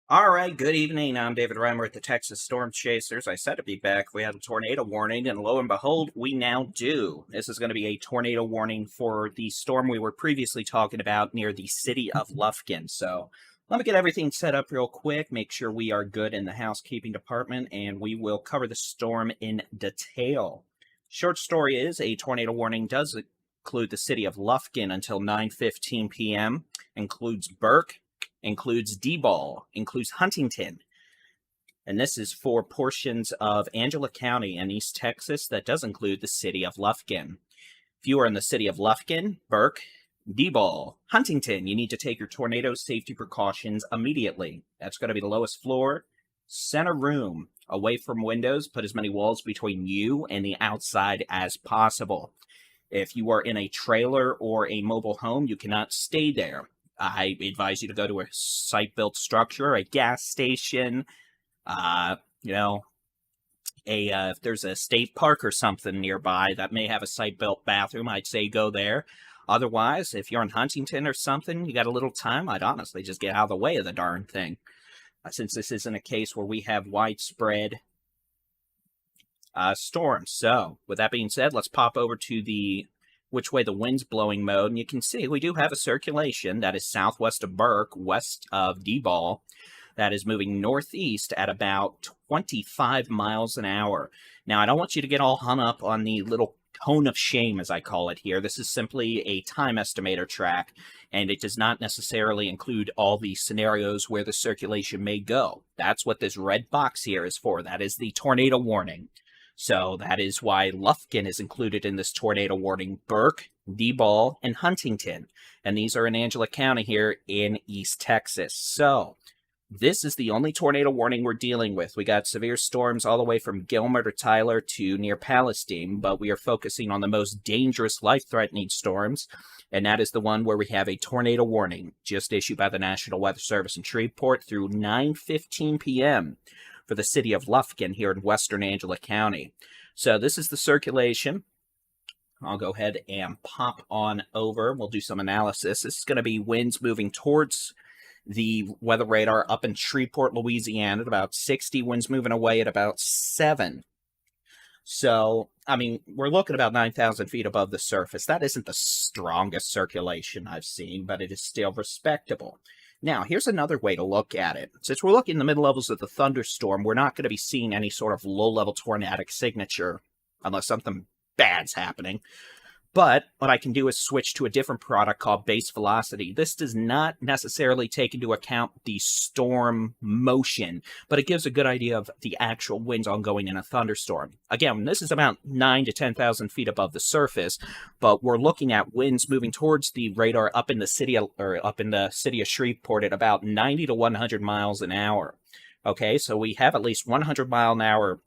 All right, good evening. I'm David-Reimer at the Texas Storm Chasers. I said to be back. We had a tornado warning, and lo and behold, we now do. This is going to be a tornado warning for the storm we were previously talking about near the city of Lufkin. So let me get everything set up real quick, make sure we are good in the housekeeping department, and we will cover the storm in detail. Short story is a tornado warning does include the city of Lufkin until 9:15 p.m., includes Burke, includes D-Ball, includes Huntington, and this is for portions of Angela County in East Texas. That does include the city of Lufkin. If you are in the city of Lufkin, Burke, D-Ball, Huntington, you need to take your tornado safety precautions immediately. That's going to be the lowest floor, center room, away from windows. Put as many walls between you and the outside as possible. If you are in a trailer or a mobile home, you cannot stay there. I advise you to go to a site-built structure, a gas station, you know, if there's a state park or something nearby that may have a site-built bathroom, I'd say go there. Otherwise, if you're in Huntington or something, you got a little time, I'd honestly just get out of the way of the darn thing. Since this isn't a case where we have widespread storms. So, with that being said, let's pop over to the which way the wind's blowing mode, and you can see we do have a circulation that is southwest of Burke, west of D-Ball, that is moving northeast at about 25 miles an hour. Now, I don't want you to get all hung up on the little cone of shame, as I call it here. This is simply a time estimator track, and it does not necessarily include all the scenarios where the circulation may go. That's what this red box here is for. That is the tornado warning. So that is why Lufkin is included in this tornado warning, Burke, D-Ball, and Huntington. And these are in Angela County here in East Texas. So this is the only tornado warning we're dealing with. We got severe storms all the way from Gilmer to Tyler to near Palestine, but we are focusing on the most dangerous, life-threatening storms, and that is the one where we have a tornado warning just issued by the National Weather Service in Shreveport through 9:15 p.m. for the city of Lufkin here in western Angela County. So this is the circulation. I'll go ahead and pop on over. We'll do some analysis. This is going to be winds moving towards the weather radar up in Shreveport, Louisiana at about 60, winds moving away at about 7. So, I mean, we're looking about 9,000 feet above the surface. That isn't the strongest circulation I've seen, but it is still respectable. Now, here's another way to look at it. Since we're looking in the mid-levels of the thunderstorm, we're not going to be seeing any sort of low-level tornadic signature unless something bad's happening. But what I can do is switch to a different product called base velocity. This does not necessarily take into account the storm motion, but it gives a good idea of the actual winds ongoing in a thunderstorm. Again, this is about 9 to 10,000 feet above the surface, but we're looking at winds moving towards the radar up in the city of Shreveport at about 90 to 100 miles an hour. Okay, so we have at least 100 mile an hour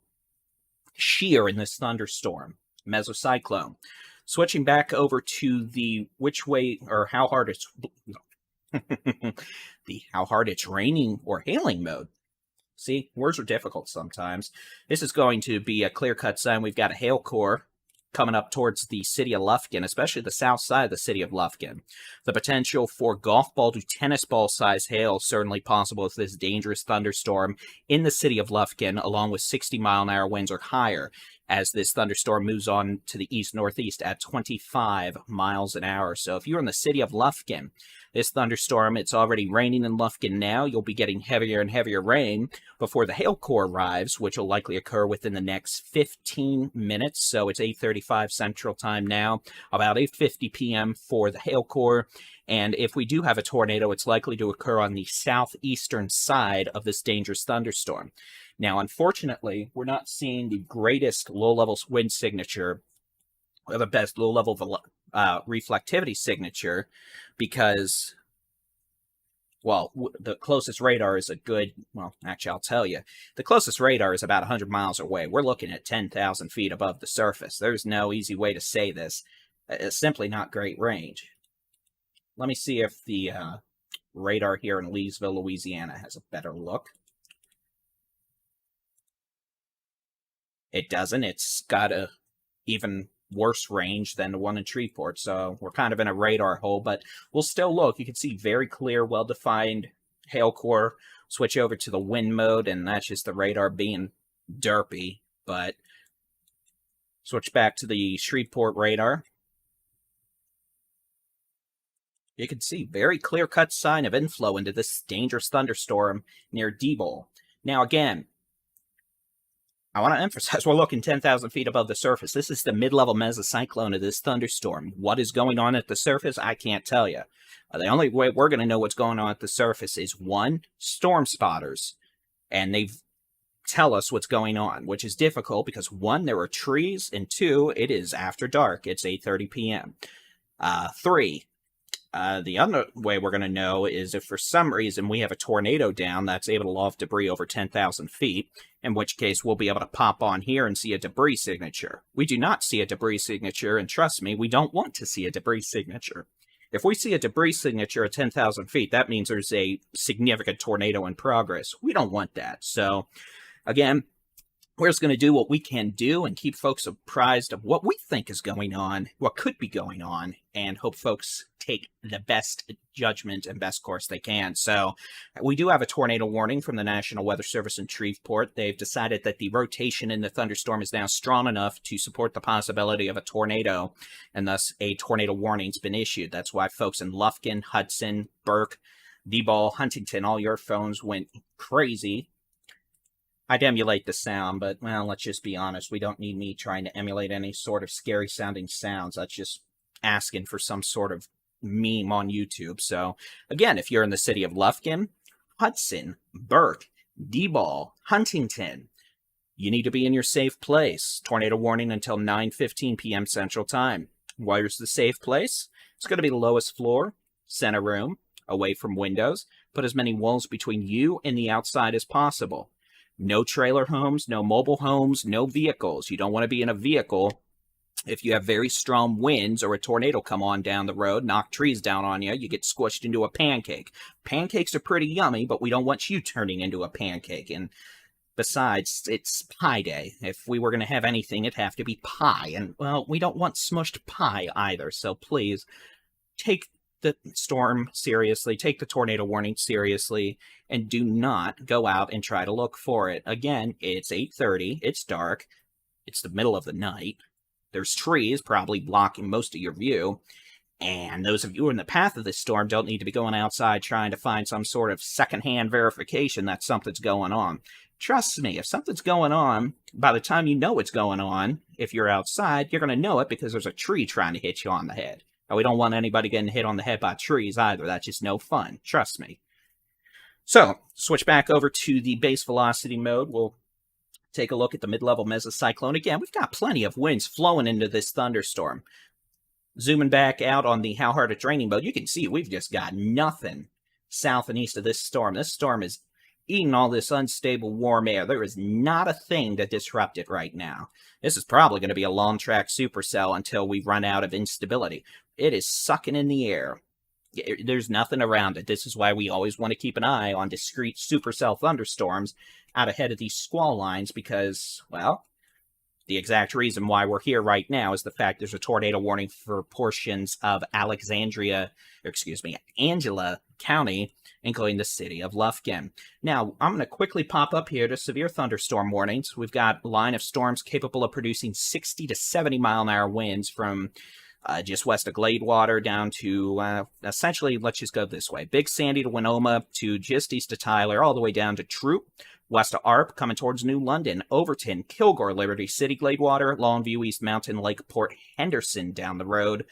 shear in this thunderstorm, mesocyclone. Switching back over to the which way or how hard it's the how hard it's raining or hailing mode. See, words are difficult sometimes. This is going to be a clear-cut sign. We've got a hail core coming up towards the city of Lufkin, especially the south side of the city of Lufkin. The potential for golf ball to tennis ball size hail is certainly possible with this dangerous thunderstorm in the city of Lufkin, along with 60 mile an hour winds or higher, as this thunderstorm moves on to the east-northeast at 25 miles an hour. So if you're in the city of Lufkin, this thunderstorm, it's already raining in Lufkin now. You'll be getting heavier and heavier rain before the hail core arrives, which will likely occur within the next 15 minutes. So it's 8:35 Central Time now, about 8:50 p.m. for the hail core. And if we do have a tornado, it's likely to occur on the southeastern side of this dangerous thunderstorm. Now, unfortunately, we're not seeing the greatest low-level wind signature or the best low-level reflectivity signature because, well, the closest radar is actually, I'll tell you. The closest radar is about 100 miles away. We're looking at 10,000 feet above the surface. There's no easy way to say this. It's simply not great range. Let me see if the radar here in Leesville, Louisiana has a better look. It doesn't. It's got a even worse range than the one in Shreveport, so we're kind of in a radar hole, but we'll still look. You can see very clear, well-defined hail core, switch over to the wind mode, and that's just the radar being derpy. But switch back to the Shreveport radar. You can see very clear-cut sign of inflow into this dangerous thunderstorm near Diebold. Now again, I want to emphasize we're looking 10,000 feet above the surface. This is the mid-level mesocyclone of this thunderstorm. What is going on at the surface, I can't tell you. The only way we're going to know what's going on at the surface is, one, storm spotters. And they tell us what's going on, which is difficult because, one, there are trees, and two, it is after dark. It's 8:30 p.m. Three, the other way we're going to know is if for some reason we have a tornado down that's able to loft debris over 10,000 feet, in which case we'll be able to pop on here and see a debris signature. We do not see a debris signature, and trust me, we don't want to see a debris signature. If we see a debris signature at 10,000 feet, that means there's a significant tornado in progress. We don't want that. So, again, we're just going to do what we can do and keep folks apprised of what we think is going on, what could be going on, and hope folks take the best judgment and best course they can. So we do have a tornado warning from the National Weather Service in Shreveport. They've decided that the rotation in the thunderstorm is now strong enough to support the possibility of a tornado, and thus a tornado warning's been issued. That's why folks in Lufkin, Hudson, Burke, Diebold, Huntington, all your phones went crazy. I'd emulate the sound, but, well, let's just be honest. We don't need me trying to emulate any sort of scary-sounding sounds. That's just asking for some sort of meme on YouTube. So, again, if you're in the city of Lufkin, Hudson, Burke, Diebold, Huntington, you need to be in your safe place. Tornado warning until 9:15 p.m. Central Time. Where's the safe place? It's going to be the lowest floor, center room, away from windows. Put as many walls between you and the outside as possible. No trailer homes, no mobile homes, no vehicles. You don't want to be in a vehicle if you have very strong winds or a tornado come on down the road, knock trees down on you, you get squished into a pancake. Pancakes are pretty yummy, but we don't want you turning into a pancake. And besides, it's pie day. If we were going to have anything, it'd have to be pie. And, well, we don't want smushed pie either. So please, take the storm seriously, take the tornado warning seriously, and do not go out and try to look for it. Again, it's 8:30, it's dark, it's the middle of the night, there's trees probably blocking most of your view, and those of you in the path of this storm don't need to be going outside trying to find some sort of secondhand verification that something's going on. Trust me, if something's going on, by the time you know what's going on, if you're outside, you're going to know it because there's a tree trying to hit you on the head. Now, we don't want anybody getting hit on the head by trees either. That's just no fun. Trust me. So, switch back over to the base velocity mode. We'll take a look at the mid-level mesocyclone. Again, we've got plenty of winds flowing into this thunderstorm. Zooming back out on the how hard it's raining mode, you can see we've just got nothing south and east of this storm. This storm is eating all this unstable warm air. There is not a thing to disrupt it right now. This is probably going to be a long-track supercell until we run out of instability. It is sucking in the air. There's nothing around it. This is why we always want to keep an eye on discrete supercell thunderstorms out ahead of these squall lines because, well, the exact reason why we're here right now is the fact there's a tornado warning for portions of Angela County, including the city of Lufkin. Now, I'm going to quickly pop up here to severe thunderstorm warnings. We've got a line of storms capable of producing 60 to 70 mile-an-hour winds from just west of Gladewater down to, essentially, let's just go this way. Big Sandy to Winoma to just east of Tyler, all the way down to Troop, west of Arp, coming towards New London, Overton, Kilgore, Liberty City, Gladewater, Longview, East Mountain, Lakeport, Henderson down the road.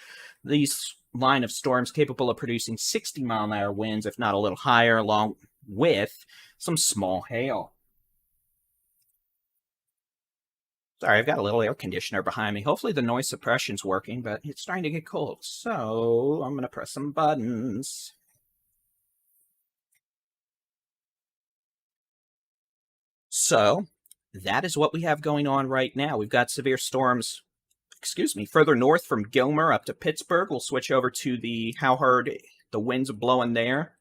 These line of storms capable of producing 60 mile-an-hour winds, if not a little higher, along with some small hail. Sorry, I've got a little air conditioner behind me. Hopefully the noise suppression's working, but it's starting to get cold. So I'm going to press some buttons. So that is what we have going on right now. We've got severe storms, further north from Gilmer up to Pittsburgh. We'll switch over to the how hard the winds are blowing there.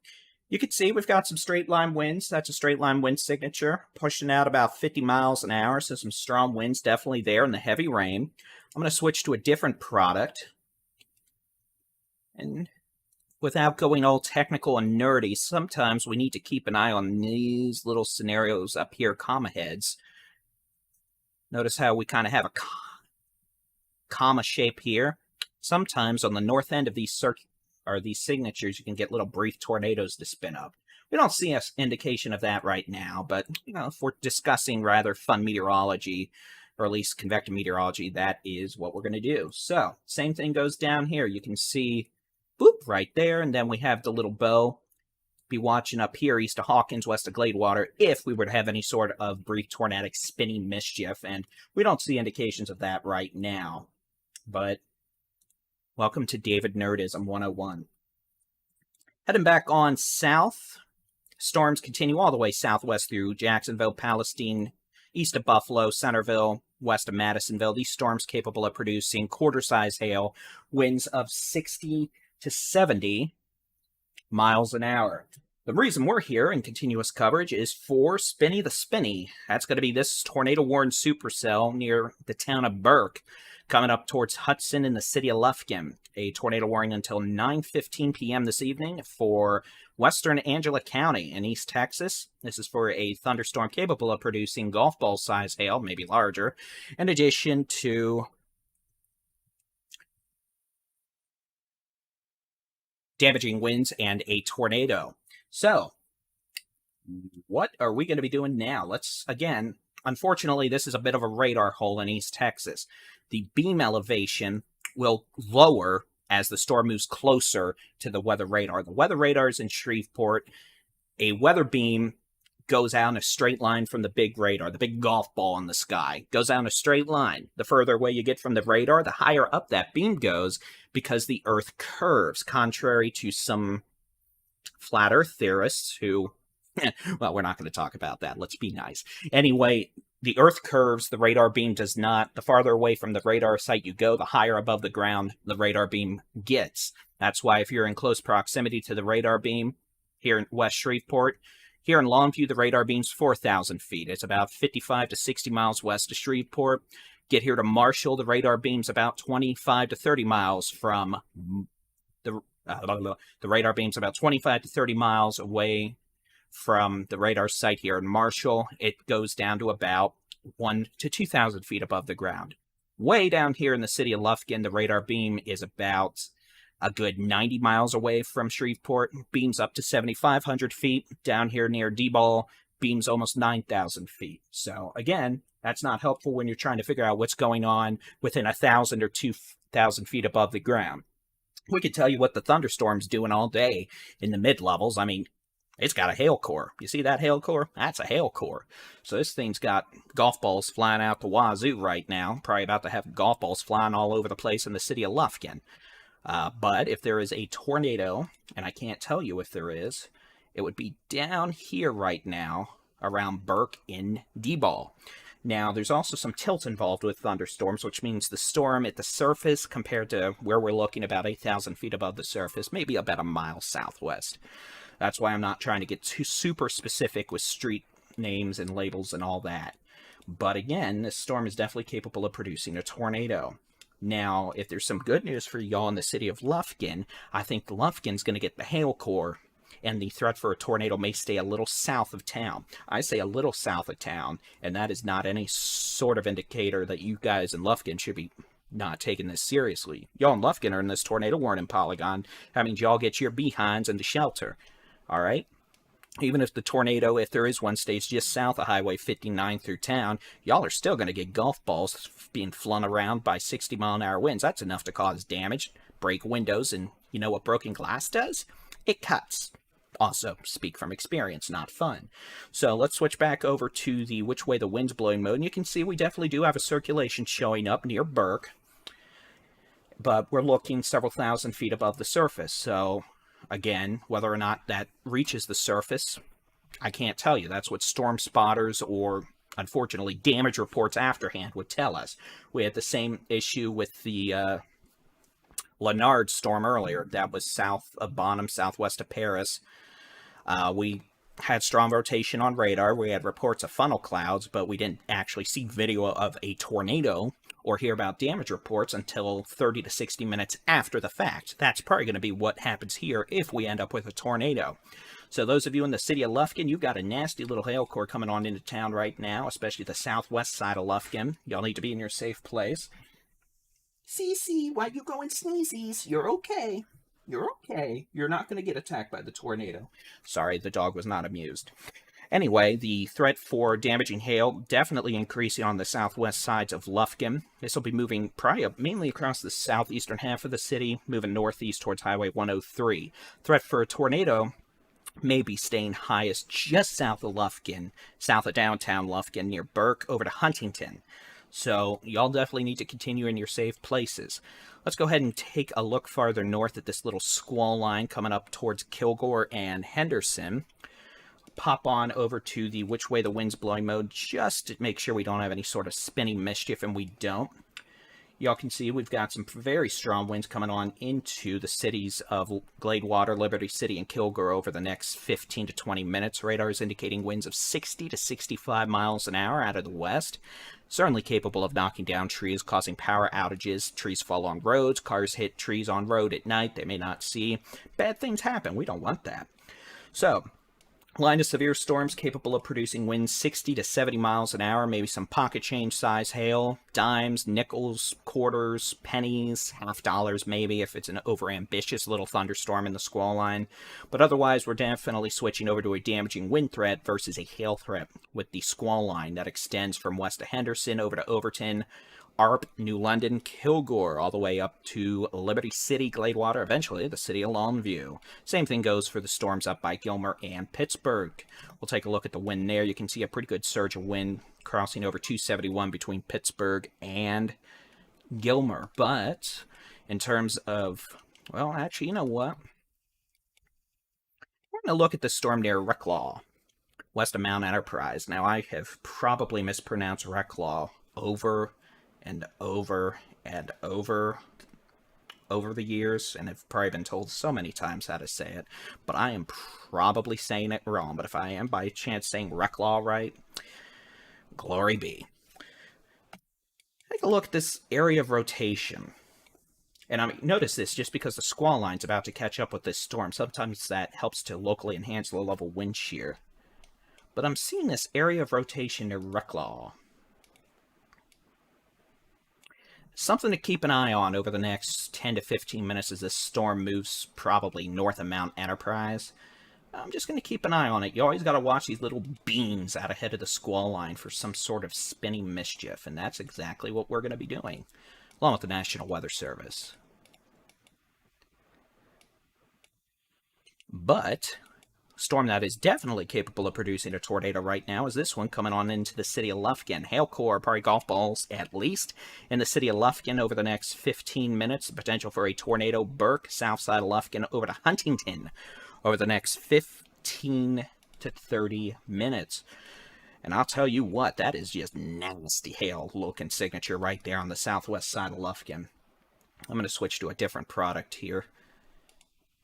You can see we've got some straight line winds. That's a straight line wind signature, pushing out about 50 miles an hour. So some strong winds definitely there in the heavy rain. I'm going to switch to a different product. And without going all technical and nerdy, sometimes we need to keep an eye on these little scenarios up here, comma heads. Notice how we kind of have a comma shape here. Sometimes on the north end of these these signatures, you can get little brief tornadoes to spin up. We don't see an indication of that right now, but if we're discussing rather fun meteorology, or at least convective meteorology, that is what we're going to do. So, same thing goes down here. You can see, boop, right there, and then we have the little bow. Be watching up here east of Hawkins, west of Gladewater, if we were to have any sort of brief tornadic spinning mischief, and we don't see indications of that right now. But welcome to David Nerdism 101. Heading back on south, storms continue all the way southwest through Jacksonville, Palestine, east of Buffalo, Centerville, west of Madisonville. These storms capable of producing quarter-size hail, winds of 60 to 70 miles an hour. The reason we're here in continuous coverage is for Spinny the Spinny. That's going to be this tornado-warned supercell near the town of Burke, coming up towards Hudson in the city of Lufkin. A tornado warning until 9:15 p.m. this evening for western Angela County in East Texas. This is for a thunderstorm capable of producing golf ball size hail, maybe larger, in addition to damaging winds and a tornado. So, what are we going to be doing now? Let's, again, unfortunately, this is a bit of a radar hole in East Texas. The beam elevation will lower as the storm moves closer to the weather radar. The weather radar is in Shreveport. A weather beam goes out in a straight line from the big radar, the big golf ball in the sky. Goes out in a straight line. The further away you get from the radar, the higher up that beam goes because the Earth curves, contrary to some flat Earth theorists who, well, we're not going to talk about that. Let's be nice. Anyway, the Earth curves, the radar beam does not. The farther away from the radar site you go, the higher above the ground the radar beam gets. That's why if you're in close proximity to the radar beam here in West Shreveport, here in Longview, the radar beam's 4,000 feet. It's about 55 to 60 miles west of Shreveport. Get here to Marshall, the radar beam's about 25 to 30 miles from the radar beam's about 25 to 30 miles away from the radar site here in Marshall. It goes down to about 1 to 2,000 feet above the ground. Way down here in the city of Lufkin, the radar beam is about a good 90 miles away from Shreveport. Beams up to 7,500 feet. Down here near D-Ball, beams almost 9,000 feet. So again, that's not helpful when you're trying to figure out what's going on within 1,000 or 2,000 feet above the ground. We could tell you what the thunderstorm's doing all day in the mid-levels. I mean, it's got a hail core. You see that hail core? That's a hail core. So this thing's got golf balls flying out the wazoo right now. Probably about to have golf balls flying all over the place in the city of Lufkin. But if there is a tornado, and I can't tell you if there is, it would be down here right now around Burke in D-Ball. Now, there's also some tilt involved with thunderstorms, which means the storm at the surface compared to where we're looking about 8,000 feet above the surface, maybe about a mile southwest. That's why I'm not trying to get too super specific with street names and labels and all that. But again, this storm is definitely capable of producing a tornado. Now, if there's some good news for y'all in the city of Lufkin, I think Lufkin's going to get the hail core, and the threat for a tornado may stay a little south of town. I say a little south of town, and that is not any sort of indicator that you guys in Lufkin should be not taking this seriously. Y'all in Lufkin are in this tornado warning polygon. That means y'all get your behinds into shelter. All right? Even if the tornado, if there is one, stays just south of Highway 59 through town, y'all are still going to get golf balls being flung around by 60-mile-an-hour winds. That's enough to cause damage, break windows, and you know what broken glass does? It cuts. Also, speak from experience, not fun. So let's switch back over to the which way the wind's blowing mode, and you can see we definitely do have a circulation showing up near Burke, but we're looking several thousand feet above the surface, so again, whether or not that reaches the surface, I can't tell you. That's what storm spotters or, unfortunately, damage reports afterhand would tell us. We had the same issue with the Leonard storm earlier. That was south of Bonham, southwest of Paris. We had strong rotation on radar. We had reports of funnel clouds, but we didn't actually see video of a tornado or hear about damage reports until 30 to 60 minutes after the fact. That's probably going to be what happens here if we end up with a tornado. So those of you in the city of Lufkin, you've got a nasty little hail core coming on into town right now, especially the southwest side of Lufkin. Y'all need to be in your safe place. Cece, why you going sneezies? You're okay. You're okay. You're not going to get attacked by the tornado. Sorry, the dog was not amused. Anyway, the threat for damaging hail definitely increasing on the southwest sides of Lufkin. This will be moving probably mainly across the southeastern half of the city, moving northeast towards Highway 103. Threat for a tornado may be staying highest just south of Lufkin, south of downtown Lufkin, near Burke, over to Huntington. So y'all definitely need to continue in your safe places. Let's go ahead and take a look farther north at this little squall line coming up towards Kilgore and Henderson. Pop on over to the which way the wind's blowing mode just to make sure we don't have any sort of spinning mischief, and we don't. Y'all can see we've got some very strong winds coming on into the cities of Gladewater, Liberty City, and Kilgore over the next 15 to 20 minutes. Radar is indicating winds of 60 to 65 miles an hour out of the west. Certainly capable of knocking down trees, causing power outages. Trees fall on roads. Cars hit trees on road at night they may not see. Bad things happen. We don't want that. So, line of severe storms capable of producing winds 60 to 70 miles an hour, maybe some pocket change size hail, dimes, nickels, quarters, pennies, half dollars maybe if it's an overambitious little thunderstorm in the squall line. But otherwise, we're definitely switching over to a damaging wind threat versus a hail threat with the squall line that extends from west of Henderson over to Overton, Arp, New London, Kilgore, all the way up to Liberty City, Gladewater, eventually the city of Longview. Same thing goes for the storms up by Gilmer and Pittsburgh. We'll take a look at the wind there. You can see a pretty good surge of wind crossing over 271 between Pittsburgh and Gilmer. But in terms of, well, actually, you know what? We're going to look at the storm near Reclaw, west of Mount Enterprise. Now, I have probably mispronounced Reclaw over and over and over the years, and have probably been told so many times how to say it, but I am probably saying it wrong. But if I am by chance saying Reclaw right, glory be. Take a look at this area of rotation. And I mean, notice this, just because the squall line's about to catch up with this storm, sometimes that helps to locally enhance the level wind shear. But I'm seeing this area of rotation near Reclaw. Something to keep an eye on over the next 10 to 15 minutes as this storm moves probably north of Mount Enterprise. I'm just going to keep an eye on it. You always got to watch these little beams out ahead of the squall line for some sort of spinning mischief, and that's exactly what we're going to be doing, along with the National Weather Service. But storm that is definitely capable of producing a tornado right now is this one coming on into the city of Lufkin. Hail core, probably golf balls at least, in the city of Lufkin over the next 15 minutes. The potential for a tornado. Burke, south side of Lufkin, over to Huntington over the next 15 to 30 minutes. And I'll tell you what, that is just nasty hail looking signature right there on the southwest side of Lufkin. I'm going to switch to a different product here.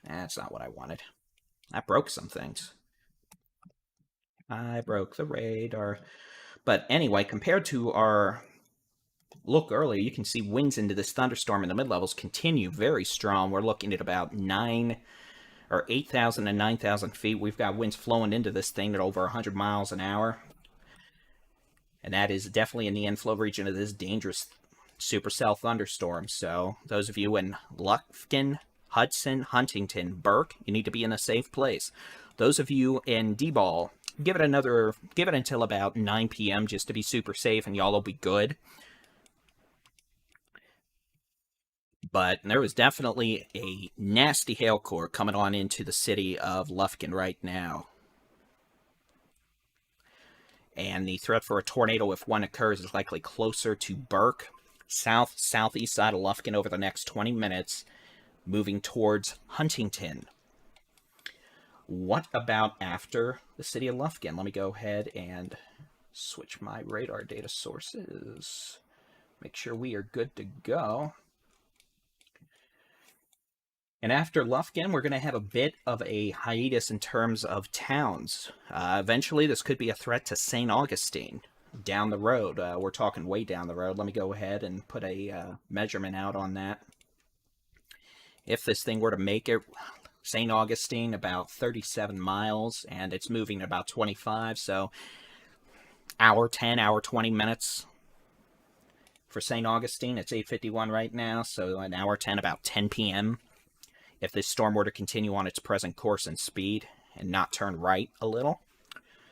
That's not what I wanted. I broke some things. I broke the radar. But anyway, compared to our look earlier, you can see winds into this thunderstorm in the mid-levels continue very strong. We're looking at about 8,000 and 9,000 feet. We've got winds flowing into this thing at over 100 miles an hour. And that is definitely in the inflow region of this dangerous supercell thunderstorm. So those of you in Lufkin, Hudson, Huntington, Burke, you need to be in a safe place. Those of you in D-Ball, give it until about 9 p.m. just to be super safe, and y'all will be good. But there was definitely a nasty hail core coming on into the city of Lufkin right now. And the threat for a tornado, if one occurs, is likely closer to Burke, southeast side of Lufkin over the next 20 minutes. Moving towards Huntington. What about after the city of Lufkin? Let me go ahead and switch my radar data sources. Make sure we are good to go. And after Lufkin, we're going to have a bit of a hiatus in terms of towns. Eventually, this could be a threat to St. Augustine. down the road. We're talking way down the road. Let me go ahead and put a measurement out on that. If this thing were to make it, St. Augustine, about 37 miles, and it's moving at about 25, so hour 10, hour 20 minutes for St. Augustine. It's 8:51 right now, so an hour 10, about 10 p.m. If this storm were to continue on its present course and speed and not turn right a little.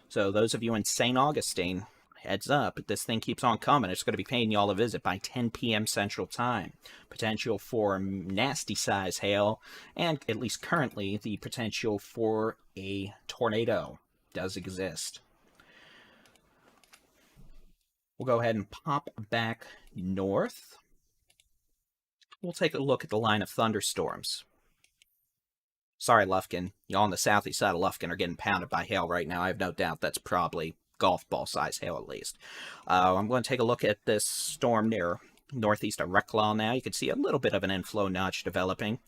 So those of you in St. Augustine, heads up, this thing keeps on coming. It's going to be paying y'all a visit by 10 p.m. Central Time. Potential for nasty size hail, and at least currently, the potential for a tornado does exist. We'll go ahead and pop back north. We'll take a look at the line of thunderstorms. Sorry, Lufkin. Y'all on the southeast side of Lufkin are getting pounded by hail right now. I have no doubt that's probably golf ball size hail at least. I'm going to take a look at this storm near northeast of Reclaw now. You can see a little bit of an inflow notch developing.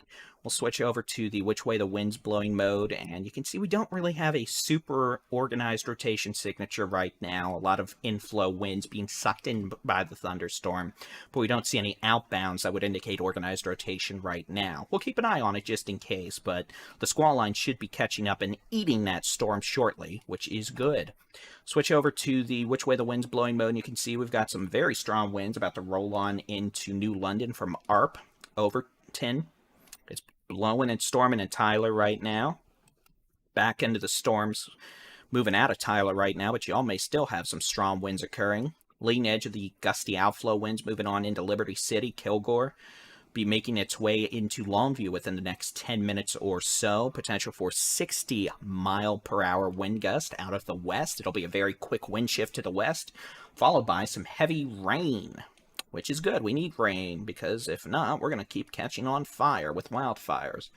We'll switch over to the which way the wind's blowing mode, and you can see we don't really have a super organized rotation signature right now. A lot of inflow winds being sucked in by the thunderstorm, but we don't see any outbounds that would indicate organized rotation right now. We'll keep an eye on it just in case, but the squall line should be catching up and eating that storm shortly, which is good. Switch over to the which way the wind's blowing mode, and you can see we've got some very strong winds about to roll on into New London from ARP, Overton. It's blowing and storming in Tyler right now. Back into the storms moving out of Tyler right now, but y'all may still have some strong winds occurring. Leading edge of the gusty outflow winds moving on into Liberty City, Kilgore. Be making its way into Longview within the next 10 minutes or so. Potential for 60 mile per hour wind gust out of the west. It'll be a very quick wind shift to the west, followed by some heavy rain, which is good. We need rain, because if not, we're going to keep catching on fire with wildfires.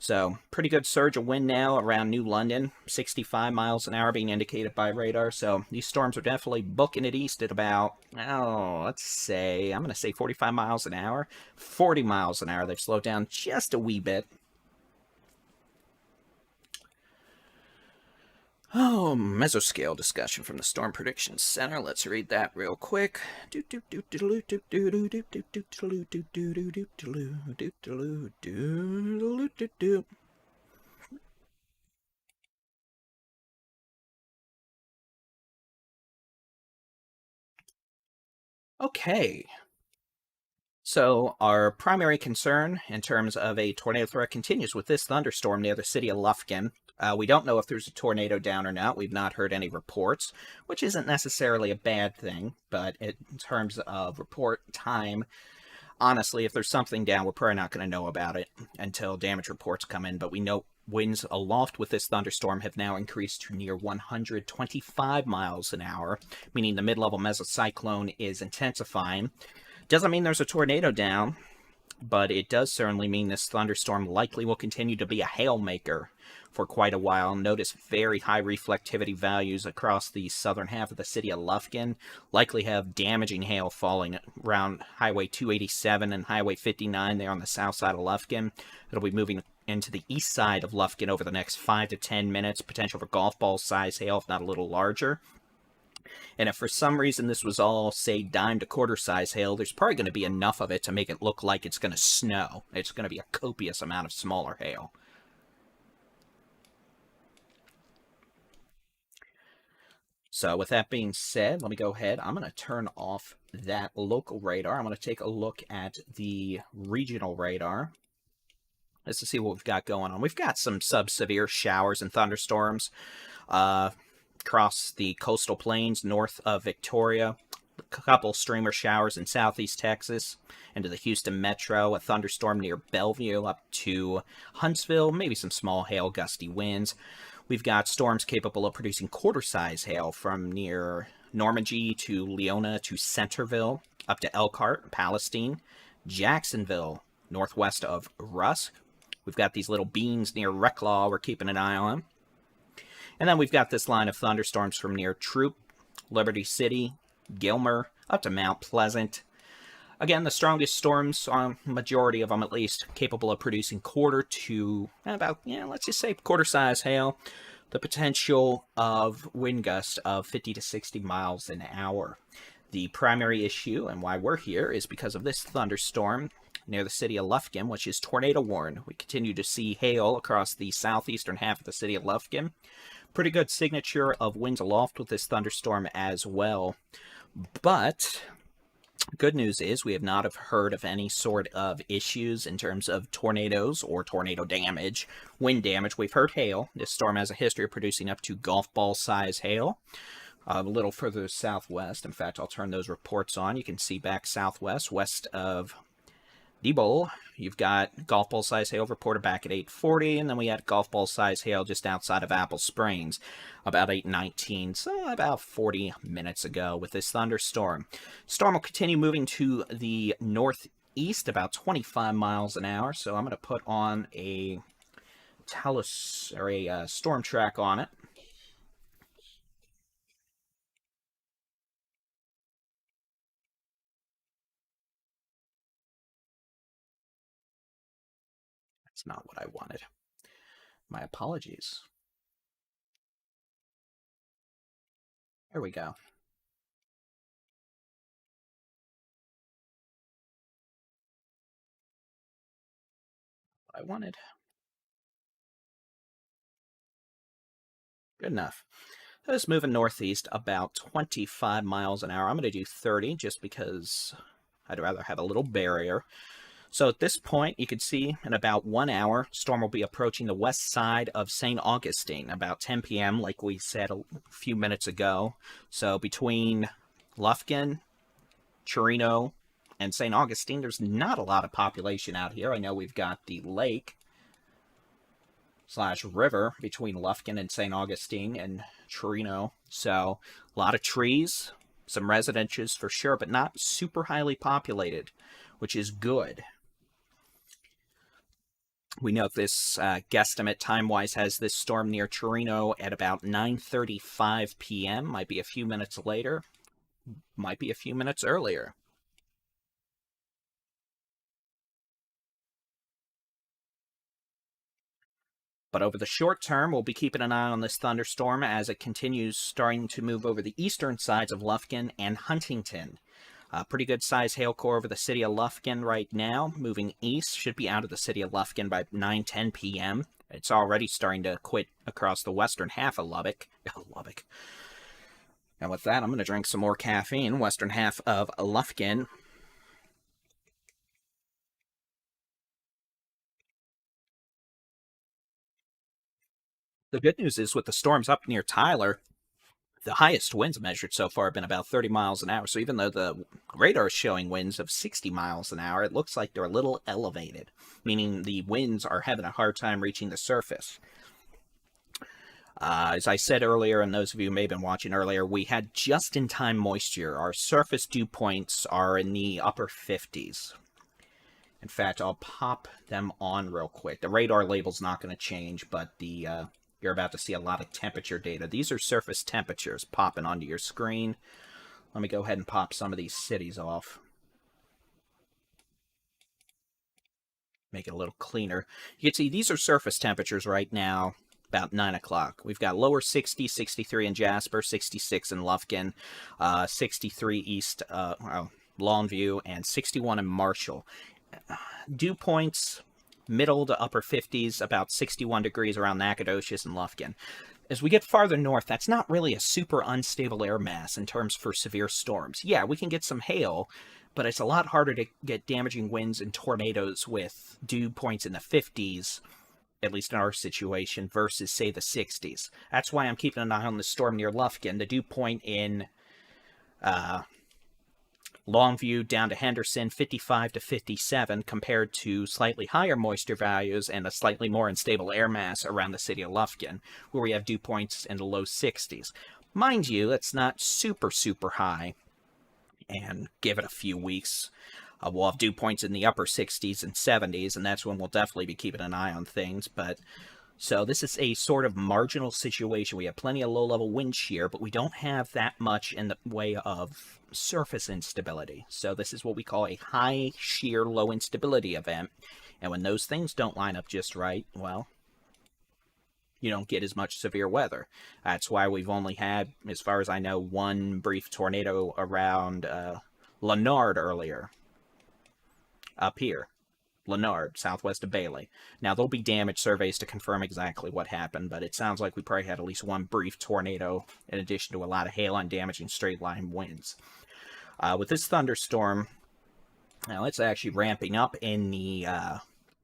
So, pretty good surge of wind now around New London. 65 miles an hour being indicated by radar. So, these storms are definitely booking it east at about, let's say, I'm going to say 45 miles an hour. 40 miles an hour. They've slowed down just a wee bit. Oh, mesoscale discussion from the Storm Prediction Center. Let's read that real quick. Okay. So our primary concern in terms of a tornado threat continues with this thunderstorm near the city of Lufkin. We don't know if there's a tornado down or not. We've not heard any reports, which isn't necessarily a bad thing, but in terms of report time, honestly, if there's something down, we're probably not going to know about it until damage reports come in, but we know winds aloft with this thunderstorm have now increased to near 125 miles an hour, meaning the mid-level mesocyclone is intensifying. Doesn't mean there's a tornado down, but it does certainly mean this thunderstorm likely will continue to be a hail maker for quite a while. Notice very high reflectivity values across the southern half of the city of Lufkin. Likely have damaging hail falling around Highway 287 and Highway 59 there on the south side of Lufkin. It'll be moving into the east side of Lufkin over the next 5 to 10 minutes. Potential for golf ball size hail, if not a little larger. And if for some reason this was all, say, dime to quarter size hail, there's probably going to be enough of it to make it look like it's going to snow. It's going to be a copious amount of smaller hail. So with that being said, let me go ahead. I'm going to turn off that local radar. I'm going to take a look at the regional radar. Let's see what we've got going on. We've got some sub-severe showers and thunderstorms across the coastal plains north of Victoria. A couple streamer showers in southeast Texas into the Houston metro. A thunderstorm near Bellevue up to Huntsville. Maybe some small hail, gusty winds. We've got storms capable of producing quarter-size hail from near Normandy to Leona to Centerville, up to Elkhart, Palestine, Jacksonville, northwest of Rusk. We've got these little beans near Reclaw we're keeping an eye on. And then we've got this line of thunderstorms from near Troop, Liberty City, Gilmer, up to Mount Pleasant. Again, the strongest storms, majority of them at least, capable of producing quarter to about, let's just say quarter-size hail. the potential of wind gusts of 50 to 60 miles an hour. The primary issue and why we're here is because of this thunderstorm near the city of Lufkin, which is tornado warned. We continue to see hail across the southeastern half of the city of Lufkin. Pretty good signature of winds aloft with this thunderstorm as well. But good news is we have not have heard of any sort of issues in terms of tornadoes or tornado damage, wind damage. We've heard hail. This storm has a history of producing up to golf ball size hail. A little further southwest. In fact, I'll turn those reports on. You can see back southwest, west of Diebol, you've got golf ball size hail reported back at 8:40, and then we had golf ball size hail just outside of Apple Springs about 8:19, so about 40 minutes ago with this thunderstorm. Storm will continue moving to the northeast about 25 miles an hour, so I'm going to put on a storm track on it. That's not what I wanted. My apologies. There we go. What I wanted. Good enough. So it's moving northeast about 25 miles an hour. I'm going to do 30 just because I'd rather have a little barrier. So at this point, you can see in about 1 hour, storm will be approaching the west side of St. Augustine, about 10 p.m., like we said a few minutes ago. So between Lufkin, Chirino, and St. Augustine, there's not a lot of population out here. I know we've got the lake / river between Lufkin and St. Augustine and Chirino. So a lot of trees, some residences for sure, but not super highly populated, which is good. We note this guesstimate time-wise has this storm near Chirino at about 9:35 p.m. Might be a few minutes later. Might be a few minutes earlier. But over the short term, we'll be keeping an eye on this thunderstorm as it continues starting to move over the eastern sides of Lufkin and Huntington. Pretty good size hail core over the city of Lufkin right now. Moving east, should be out of the city of Lufkin by 9:10 p.m. It's already starting to quit across the western half of Lubbock. And with that, I'm going to drink some more caffeine. Western half of Lufkin. The good news is with the storms up near Tyler, the highest winds measured so far have been about 30 miles an hour. So even though the radar is showing winds of 60 miles an hour, it looks like they're a little elevated, meaning the winds are having a hard time reaching the surface. As I said earlier, and those of you who may have been watching earlier, we had just-in-time moisture. Our surface dew points are in the upper 50s. In fact, I'll pop them on real quick. The radar label's not going to change, but you're about to see a lot of temperature data. These are surface temperatures popping onto your screen. Let me go ahead and pop some of these cities off. Make it a little cleaner. You can see these are surface temperatures right now, about 9 o'clock. We've got lower 60, 63 in Jasper, 66 in Lufkin, 63 east Longview, and 61 in Marshall. Dew points, middle to upper 50s, about 61 degrees around Nacogdoches and Lufkin. As we get farther north, that's not really a super unstable air mass in terms for severe storms. Yeah, we can get some hail, but it's a lot harder to get damaging winds and tornadoes with dew points in the 50s, at least in our situation, versus, say, the 60s. That's why I'm keeping an eye on the storm near Lufkin. The dew point in Longview down to Henderson, 55 to 57, compared to slightly higher moisture values and a slightly more unstable air mass around the city of Lufkin, where we have dew points in the low 60s. Mind you, that's not super, super high, and give it a few weeks. We'll have dew points in the upper 60s and 70s, and that's when we'll definitely be keeping an eye on things. But so this is a sort of marginal situation. We have plenty of low-level wind shear, but we don't have that much in the way of surface instability. So this is what we call a high shear, low instability event. And when those things don't line up just right, well, you don't get as much severe weather. That's why we've only had, as far as I know, one brief tornado around Leonard earlier, up here. Leonard, southwest of Bailey. Now, there'll be damage surveys to confirm exactly what happened, but it sounds like we probably had at least one brief tornado in addition to a lot of hail and damaging straight-line winds. With this thunderstorm, now it's actually ramping up in the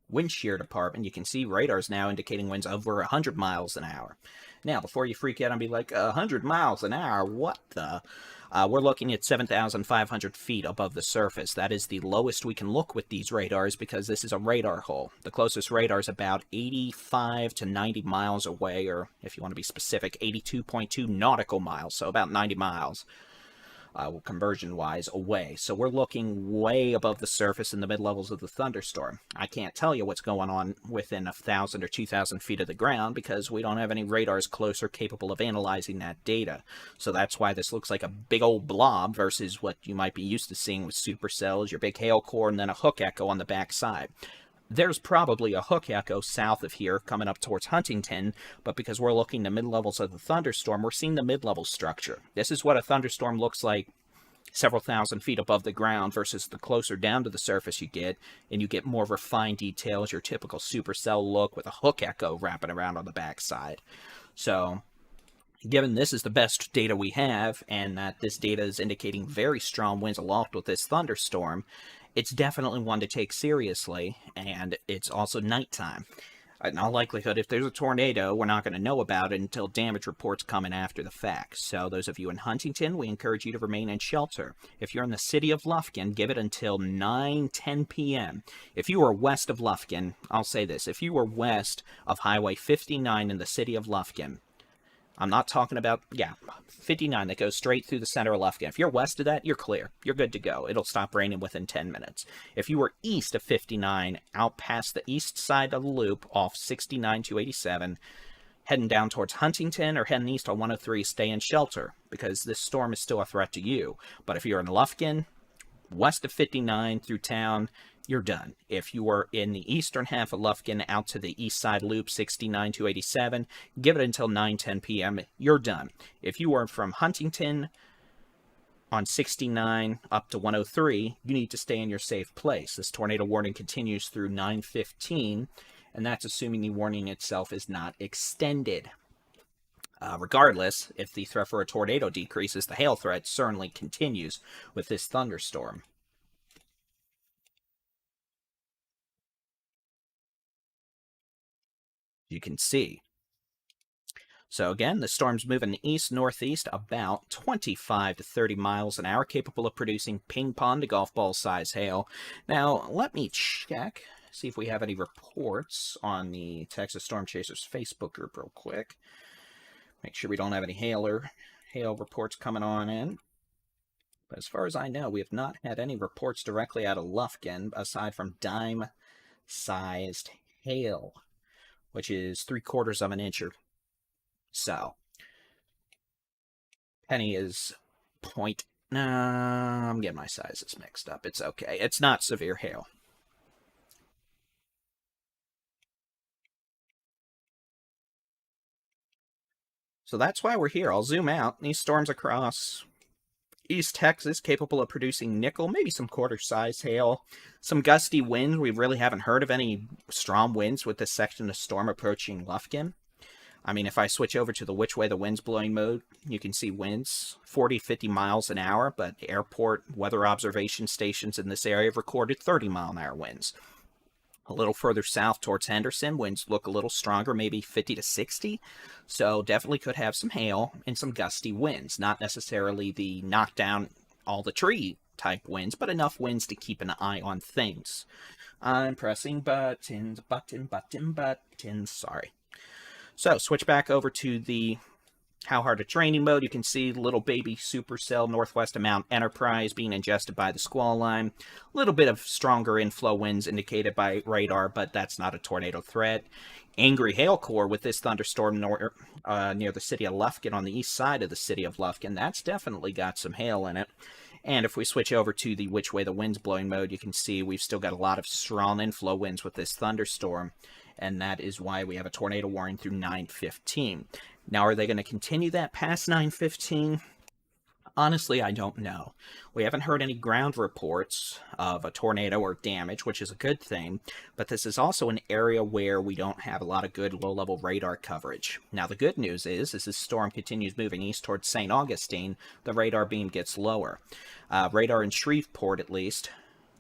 wind shear department. You can see radars now indicating winds over 100 miles an hour. Now, before you freak out and be like, 100 miles an hour, what the? We're looking at 7,500 feet above the surface. That is the lowest we can look with these radars because this is a radar hole. The closest radar is about 85 to 90 miles away, or if you want to be specific, 82.2 nautical miles, so about 90 miles. Conversion-wise, away. So we're looking way above the surface in the mid-levels of the thunderstorm. I can't tell you what's going on within 1,000 or 2,000 feet of the ground because we don't have any radars closer capable of analyzing that data. So that's why this looks like a big old blob versus what you might be used to seeing with supercells, your big hail core, and then a hook echo on the backside. There's probably a hook echo south of here coming up towards Huntington, but because we're looking the mid-levels of the thunderstorm, we're seeing the mid-level structure. This is what a thunderstorm looks like several thousand feet above the ground versus the closer down to the surface you get, and you get more refined details, your typical supercell look with a hook echo wrapping around on the backside. So, given this is the best data we have, and that this data is indicating very strong winds aloft with this thunderstorm, it's definitely one to take seriously, and it's also nighttime. In all likelihood, if there's a tornado, we're not going to know about it until damage reports come in after the fact. So those of you in Huntington, we encourage you to remain in shelter. If you're in the city of Lufkin, give it until 9-10 p.m. If you are west of Lufkin, I'll say this, if you are west of Highway 59 in the city of Lufkin, I'm not talking about, 59 that goes straight through the center of Lufkin. If you're west of that, you're clear. You're good to go. It'll stop raining within 10 minutes. If you were east of 59, out past the east side of the loop off 69 to 87, heading down towards Huntington or heading east on 103, stay in shelter because this storm is still a threat to you. But if you're in Lufkin, west of 59 through town, you're done. If you are in the eastern half of Lufkin out to the east side loop, 69 to 87, give it until 9-10 p.m. You're done. If you are from Huntington on 69 up to 103, you need to stay in your safe place. This tornado warning continues through 9:15, and that's assuming the warning itself is not extended. Regardless, if the threat for a tornado decreases, the hail threat certainly continues with this thunderstorm. You can see. So again, the storm's moving east-northeast about 25 to 30 miles an hour, capable of producing ping-pong to golf ball size hail. Now, let me check, see if we have any reports on the Texas Storm Chasers Facebook group real quick. Make sure we don't have any hail reports coming on in. But as far as I know, we have not had any reports directly out of Lufkin aside from dime-sized hail, which is 3/4 of an inch or so. Penny is I'm getting my sizes mixed up. It's okay. It's not severe hail. So that's why we're here. I'll zoom out. These storms across East Texas, capable of producing nickel, maybe some quarter-size hail, some gusty winds. We really haven't heard of any strong winds with this section of storm approaching Lufkin. I mean, if I switch over to the which way the wind's blowing mode, you can see winds 40-50 miles an hour, but airport weather observation stations in this area have recorded 30-mile-an-hour winds. A little further south towards Henderson, winds look a little stronger, maybe 50 to 60. So definitely could have some hail and some gusty winds. Not necessarily the knock down all the tree type winds, but enough winds to keep an eye on things. I'm pressing buttons, buttons, sorry. So switch back over to the how hard it's raining mode. You can see little baby supercell northwest of Mount Enterprise being ingested by the squall line. A little bit of stronger inflow winds indicated by radar, but that's not a tornado threat. Angry hail core with this thunderstorm near the city of Lufkin on the east side of the city of Lufkin. That's definitely got some hail in it. And if we switch over to the which way the wind's blowing mode, you can see we've still got a lot of strong inflow winds with this thunderstorm. and that is why we have a tornado warning through 9:15. Now, are they going to continue that past 9:15? Honestly, I don't know. We haven't heard any ground reports of a tornado or damage, which is a good thing, but this is also an area where we don't have a lot of good low-level radar coverage. Now, the good news is, as this storm continues moving east towards St. Augustine, the radar beam gets lower. Radar in Shreveport, at least,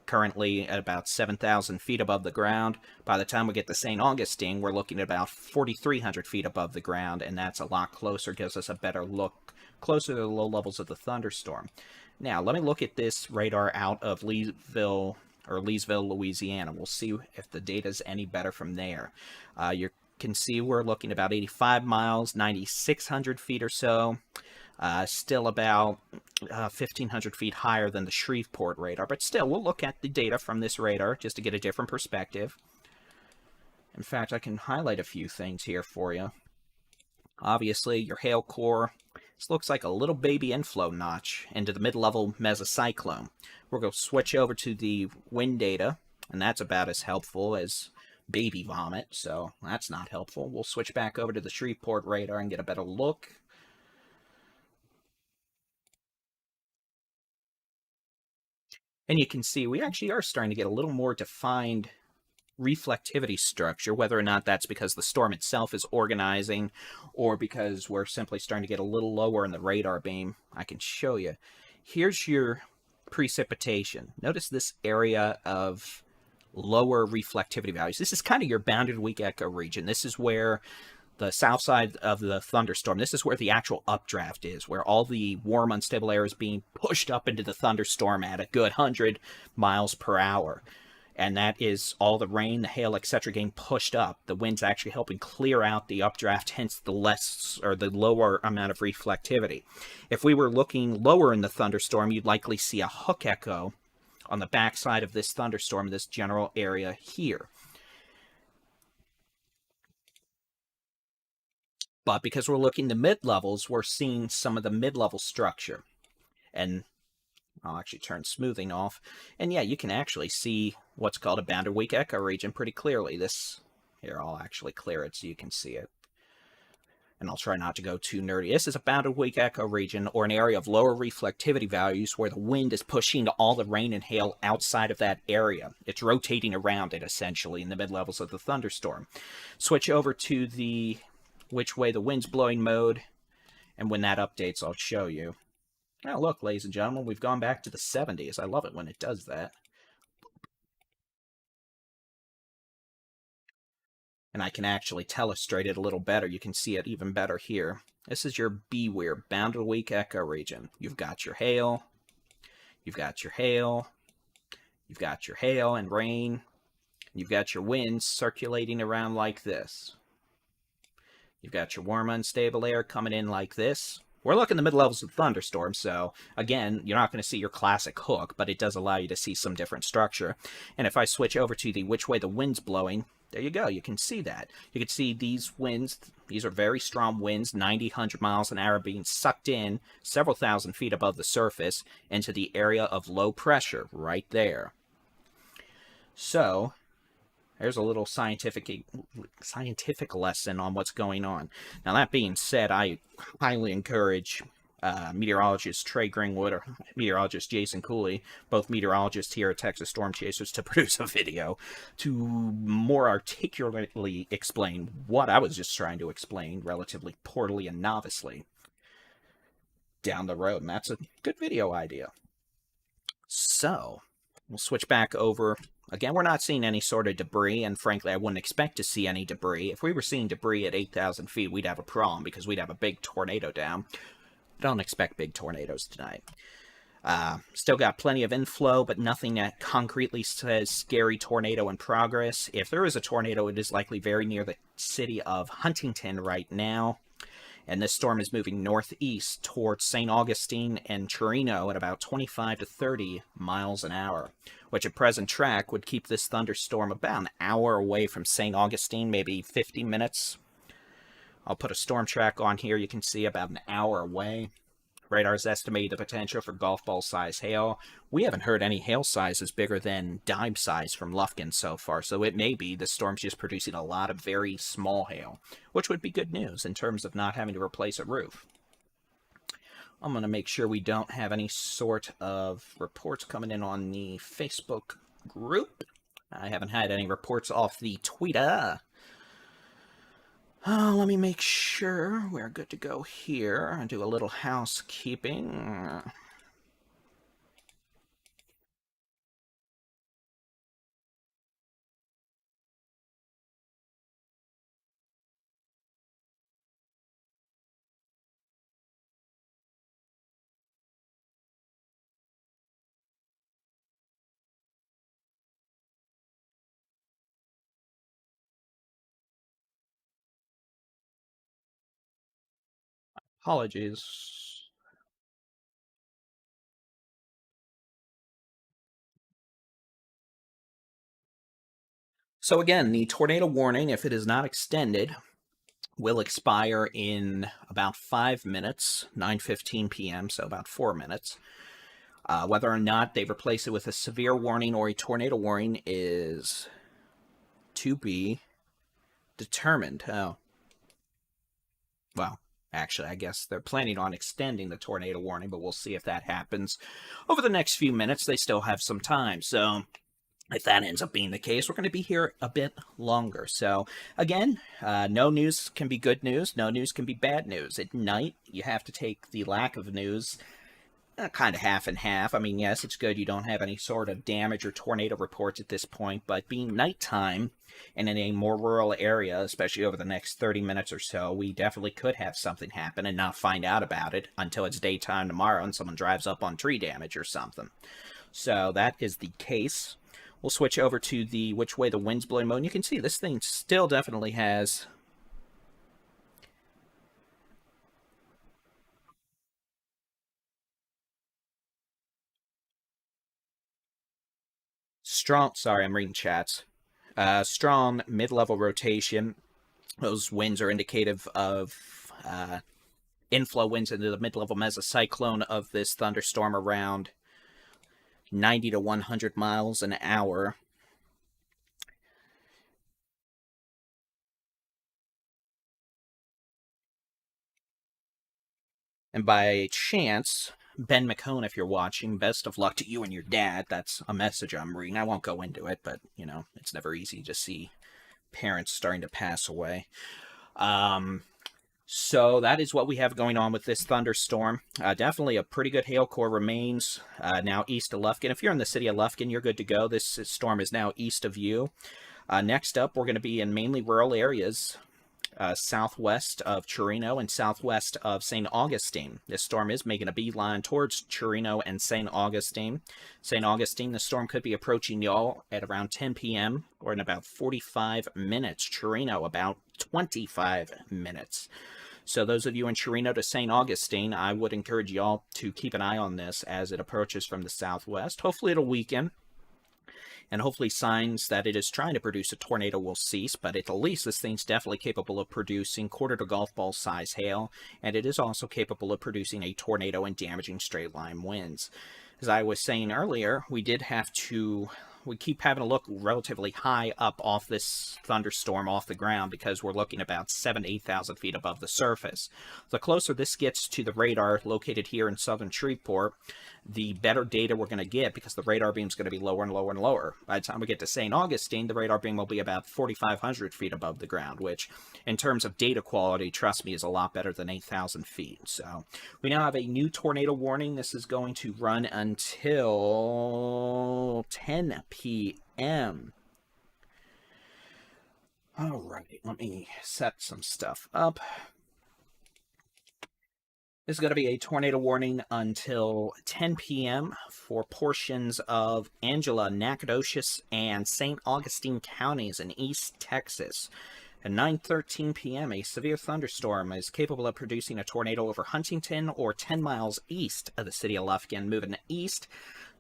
currently at about 7,000 feet above the ground. By the time we get to St. Augustine, we're looking at about 4,300 feet above the ground, and that's a lot closer, gives us a better look closer to the low levels of the thunderstorm. Now, let me look at this radar out of Leesville, Louisiana. We'll see if the data is any better from there. You can see we're looking about 85 miles, 9,600 feet or so. Still about 1,500 feet higher than the Shreveport radar, but still, we'll look at the data from this radar just to get a different perspective. In fact, I can highlight a few things here for you. Obviously, your hail core. This looks like a little baby inflow notch into the mid-level mesocyclone. We're going to switch over to the wind data, and that's about as helpful as baby vomit, so that's not helpful. We'll switch back over to the Shreveport radar and get a better look. And you can see we actually are starting to get a little more defined reflectivity structure, whether or not that's because the storm itself is organizing or because we're simply starting to get a little lower in the radar beam. I can show you. Here's your precipitation. Notice this area of lower reflectivity values. This is kind of your bounded weak echo region. This is where the south side of the thunderstorm, this is where the actual updraft is, where all the warm, unstable air is being pushed up into the thunderstorm at a good 100 miles per hour. And that is all the rain, the hail, etc. getting pushed up. The wind's actually helping clear out the updraft, hence the lower amount of reflectivity. If we were looking lower in the thunderstorm, you'd likely see a hook echo on the backside of this thunderstorm, this general area here. But because we're looking to mid-levels, we're seeing some of the mid-level structure. And I'll actually turn smoothing off. And yeah, you can actually see what's called a bounded weak echo region pretty clearly. Here, I'll actually clear it so you can see it. And I'll try not to go too nerdy. This is a bounded weak echo region, or an area of lower reflectivity values where the wind is pushing all the rain and hail outside of that area. It's rotating around it, essentially, in the mid-levels of the thunderstorm. Switch over to the which way the wind's blowing mode, and when that updates, I'll show you. Now look, ladies and gentlemen, we've gone back to the 70s. I love it when it does that. And I can actually telestrate it a little better. You can see it even better here. This is your beware, bounded weak echo region. You've got your hail, you've got your hail, you've got your hail and rain, you've got your winds circulating around like this. You've got your warm, unstable air coming in like this. We're looking at the mid-levels of thunderstorm, so again, you're not going to see your classic hook, but it does allow you to see some different structure. And if I switch over to the which way the wind's blowing, there you go. You can see that. You can see these winds. These are very strong winds, 90, 100 miles an hour, being sucked in several thousand feet above the surface into the area of low pressure right there. So there's a little scientific lesson on what's going on. Now, that being said, I highly encourage meteorologist Trey Greenwood or meteorologist Jason Cooley, both meteorologists here at Texas Storm Chasers, to produce a video to more articulately explain what I was just trying to explain relatively poorly and novicely down the road. And that's a good video idea. So we'll switch back over. Again, we're not seeing any sort of debris, and frankly, I wouldn't expect to see any debris. If we were seeing debris at 8,000 feet, we'd have a problem because we'd have a big tornado down. I don't expect big tornadoes tonight. Still got plenty of inflow, but nothing that concretely says scary tornado in progress. If there is a tornado, it is likely very near the city of Huntington right now. And this storm is moving northeast towards St. Augustine and Chirino at about 25 to 30 miles an hour, which at present track would keep this thunderstorm about an hour away from St. Augustine, maybe 50 minutes. I'll put a storm track on here. You can see about an hour away. Radar's estimated the potential for golf ball size hail. We haven't heard any hail sizes bigger than dime size from Lufkin so far, so it may be the storm's just producing a lot of very small hail, which would be good news in terms of not having to replace a roof. I'm going to make sure we don't have any sort of reports coming in on the Facebook group. I haven't had any reports off the Twitter. Let me make sure we're good to go here and do a little housekeeping. Apologies. So again, the tornado warning, if it is not extended, will expire in about 5 minutes, 9:15 p.m., so about 4 minutes. Whether or not they replace it with a severe warning or a tornado warning is to be determined. Oh, well, actually, I guess they're planning on extending the tornado warning, but we'll see if that happens over the next few minutes. They still have some time, so if that ends up being the case, we're going to be here a bit longer. So again, no news can be good news. No news can be bad news. At night, you have to take the lack of news kind of half and half. I mean, yes, it's good you don't have any sort of damage or tornado reports at this point, but being nighttime and in a more rural area, especially over the next 30 minutes or so, we definitely could have something happen and not find out about it until it's daytime tomorrow and someone drives up on tree damage or something. So that is the case. We'll switch over to the which way the wind's blowing mode. And you can see this thing still definitely has strong, sorry, I'm reading chats. Strong mid-level rotation. Those winds are indicative of inflow winds into the mid-level mesocyclone of this thunderstorm around 90 to 100 miles an hour. And by chance, Ben McCone, if you're watching, best of luck to you and your dad. That's a message I'm reading. I won't go into it, but, you know, it's never easy to see parents starting to pass away. So that is what we have going on with this thunderstorm. Definitely a pretty good hail core remains now east of Lufkin. If you're in the city of Lufkin, you're good to go. This storm is now east of you. Next up, we're going to be in mainly rural areas. Southwest of Chirino and southwest of St. Augustine. This storm is making a beeline towards Chirino and St. Augustine. St. Augustine, the storm could be approaching y'all at around 10 p.m. or in about 45 minutes. Chirino, about 25 minutes. So those of you in Chirino to St. Augustine, I would encourage y'all to keep an eye on this as it approaches from the southwest. Hopefully it'll weaken. And hopefully signs that it is trying to produce a tornado will cease, but at the least this thing's definitely capable of producing quarter to golf ball size hail, and it is also capable of producing a tornado and damaging straight line winds. As I was saying earlier, we keep having to look relatively high up off this thunderstorm off the ground because we're looking about 7,000 to 8,000 feet above the surface. The closer this gets to the radar located here in southern Shreveport, the better data we're going to get because the radar beam is going to be lower and lower and lower. By the time we get to St. Augustine, the radar beam will be about 4,500 feet above the ground, which in terms of data quality, trust me, is a lot better than 8,000 feet. So we now have a new tornado warning. This is going to run until 10 p.m. All right, let me set some stuff up. There's going to be a tornado warning until 10 p.m. for portions of Angela, Nacogdoches, and St. Augustine counties in East Texas. At 9:13 p.m., a severe thunderstorm is capable of producing a tornado over Huntington or 10 miles east of the city of Lufkin, moving east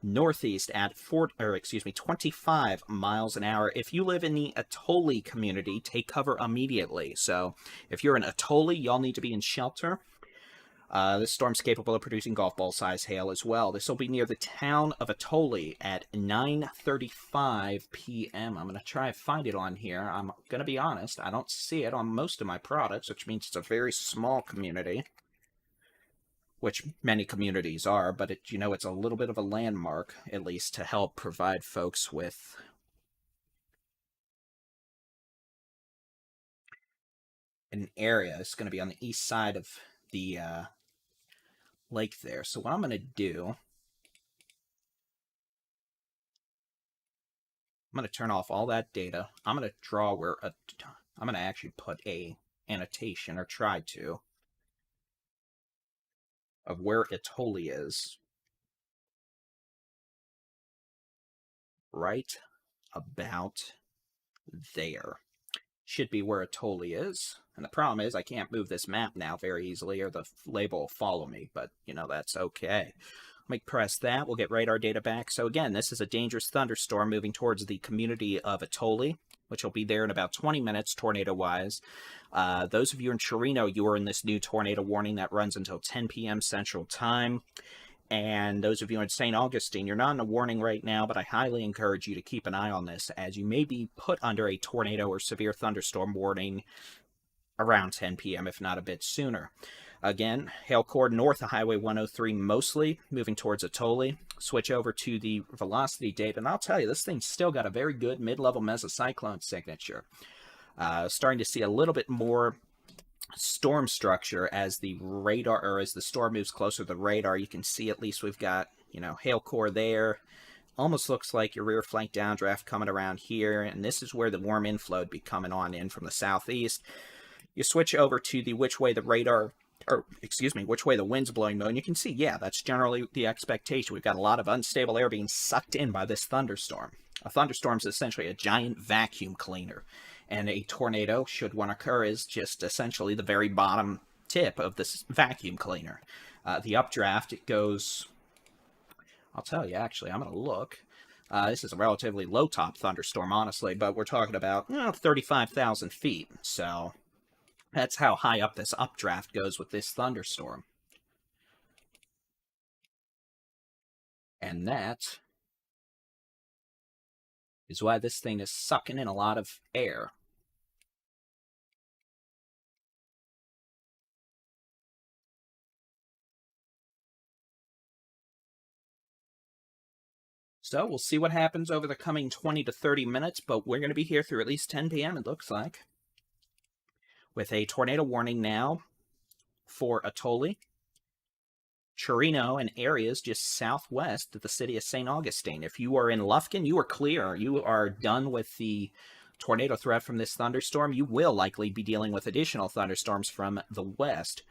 northeast at 25 miles an hour. If you live in the Atoli community, take cover immediately. So if you're in Atoli, y'all need to be in shelter. This storm's capable of producing golf ball size hail as well. This will be near the town of Atoli at 9:35 p.m. I'm going to try and find it on here. I'm going to be honest, I don't see it on most of my products, which means it's a very small community, which many communities are, but it's a little bit of a landmark, at least, to help provide folks with an area. It's going to be on the east side of the lake there. So what I'm going to do, I'm going to turn off all that data. I'm going to draw I'm going to actually put a annotation, or try to, of where Atoli is. Right about there. Should be where Atoli is. And the problem is I can't move this map now very easily, or the label will follow me, but, that's okay. Let me press that. We'll get radar data back. So again, this is a dangerous thunderstorm moving towards the community of Atoli, which will be there in about 20 minutes, tornado-wise. Those of you in Chirino, you are in this new tornado warning that runs until 10 p.m. Central Time. And those of you in St. Augustine, you're not in a warning right now, but I highly encourage you to keep an eye on this, as you may be put under a tornado or severe thunderstorm warning around 10 p.m., if not a bit sooner. Again, hail core north of Highway 103 mostly, moving towards Atoli. Switch over to the velocity data, and I'll tell you, this thing's still got a very good mid-level mesocyclone signature. Starting to see a little bit more storm structure as the radar, or as the storm moves closer to the radar. You can see at least we've got, hail core there. Almost looks like your rear flank downdraft coming around here, and this is where the warm inflow would be coming on in from the southeast. You switch over to the which way the wind's blowing mode, and you can see, yeah, that's generally the expectation. We've got a lot of unstable air being sucked in by this thunderstorm. A thunderstorm is essentially a giant vacuum cleaner, and a tornado, should one occur, is just essentially the very bottom tip of this vacuum cleaner. The updraft, it goes, I'll tell you, actually, I'm going to look. This is a relatively low-top thunderstorm, honestly, but we're talking about 35,000 feet, so that's how high up this updraft goes with this thunderstorm. And that is why this thing is sucking in a lot of air. So we'll see what happens over the coming 20 to 30 minutes, but we're going to be here through at least 10 p.m., it looks like, with a tornado warning now for Atoli, Chirino, and areas just southwest of the city of St. Augustine. If you are in Lufkin, you are clear. You are done with the tornado threat from this thunderstorm. You will likely be dealing with additional thunderstorms from the west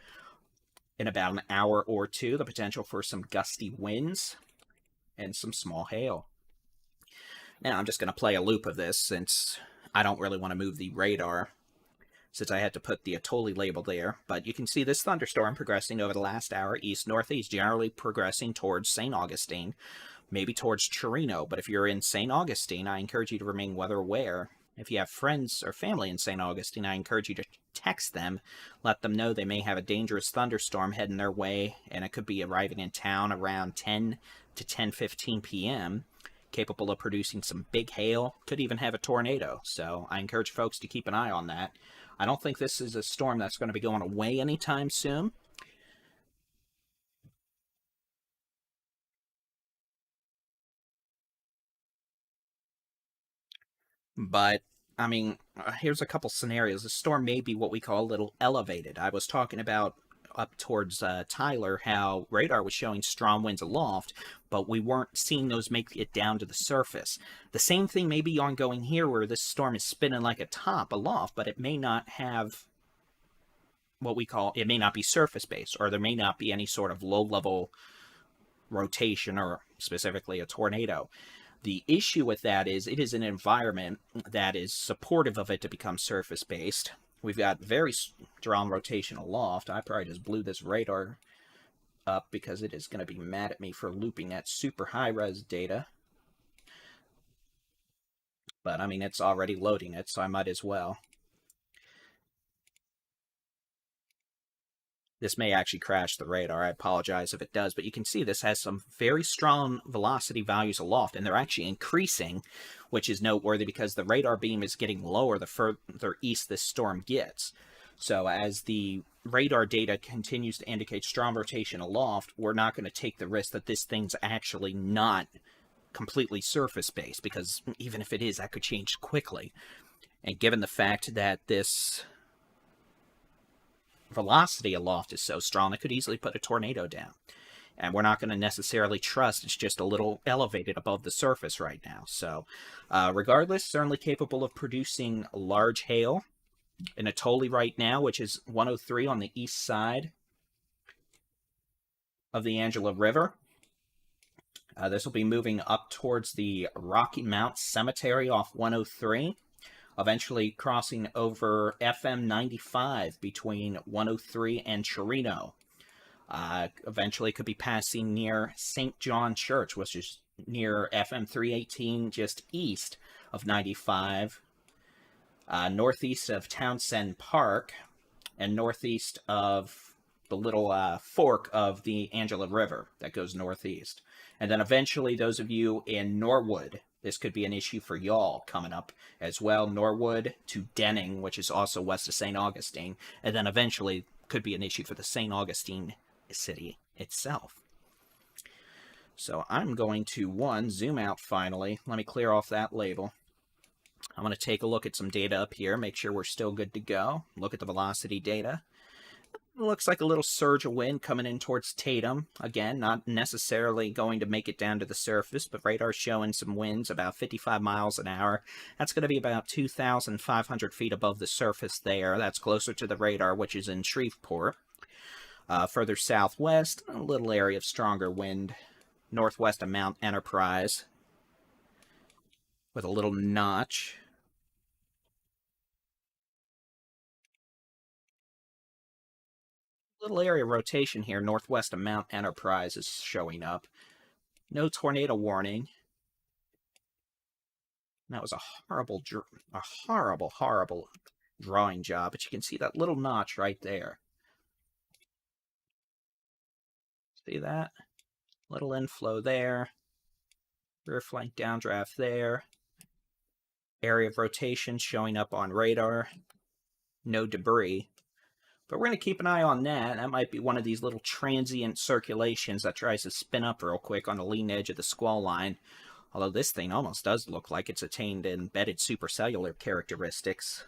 in about an hour or two. The potential for some gusty winds and some small hail. Now I'm just going to play a loop of this, since I don't really want to move the radar, since I had to put the Atoli label there. But you can see this thunderstorm progressing over the last hour east-northeast, generally progressing towards St. Augustine, maybe towards Chirino. But if you're in St. Augustine, I encourage you to remain weather aware. If you have friends or family in St. Augustine, I encourage you to text them, let them know they may have a dangerous thunderstorm heading their way, and it could be arriving in town around 10 to 10:15 p.m., capable of producing some big hail, could even have a tornado. So I encourage folks to keep an eye on that. I don't think this is a storm that's going to be going away anytime soon. But, I mean, here's a couple scenarios. The storm may be what we call a little elevated. I was talking about up towards Tyler, how radar was showing strong winds aloft, but we weren't seeing those make it down to the surface. The same thing may be ongoing here, where this storm is spinning like a top aloft, but it may not have what we call, it may not be surface based, or there may not be any sort of low level rotation, or specifically a tornado. The issue with that is it is an environment that is supportive of it to become surface based. We've got very strong rotation aloft. I probably just blew this radar up because it is going to be mad at me for looping that super high res data. But I mean, it's already loading it, so I might as well. This may actually crash the radar. I apologize if it does, but you can see this has some very strong velocity values aloft, and they're actually increasing, which is noteworthy because the radar beam is getting lower the further east this storm gets. So as the radar data continues to indicate strong rotation aloft, we're not going to take the risk that this thing's actually not completely surface-based, because even if it is, that could change quickly. And given the fact that this velocity aloft is so strong, it could easily put a tornado down. And we're not going to necessarily trust it's just a little elevated above the surface right now. So regardless, certainly capable of producing large hail. In Atoli right now, which is 103 on the east side of the Angela River. This will be moving up towards the Rocky Mount Cemetery off 103. Eventually crossing over FM 95 between 103 and Chirino. Eventually could be passing near St. John Church, which is near FM 318, just east of 95, northeast of Townsend Park, and northeast of the little fork of the Angela River that goes northeast. And then eventually those of you in Norwood, this could be an issue for y'all coming up as well. Norwood to Denning, which is also west of St. Augustine. And then eventually could be an issue for the St. Augustine city itself. So I'm going to, zoom out finally. Let me clear off that label. I'm going to take a look at some data up here, make sure we're still good to go. Look at the velocity data. Looks like a little surge of wind coming in towards Tatum. Again, not necessarily going to make it down to the surface, but radar's showing some winds about 55 miles an hour. That's going to be about 2,500 feet above the surface there. That's closer to the radar, which is in Shreveport. Further southwest, a little area of stronger wind. Northwest of Mount Enterprise with a little notch. Little area of rotation here northwest of Mount Enterprise is showing up. No tornado warning. That was a horrible drawing job, but you can see that little notch right there. See that? Little inflow there. Rear flank downdraft there. Area of rotation showing up on radar. No debris. But we're going to keep an eye on that. That might be one of these little transient circulations that tries to spin up real quick on the lean edge of the squall line. Although this thing almost does look like it's attained embedded supercellular characteristics.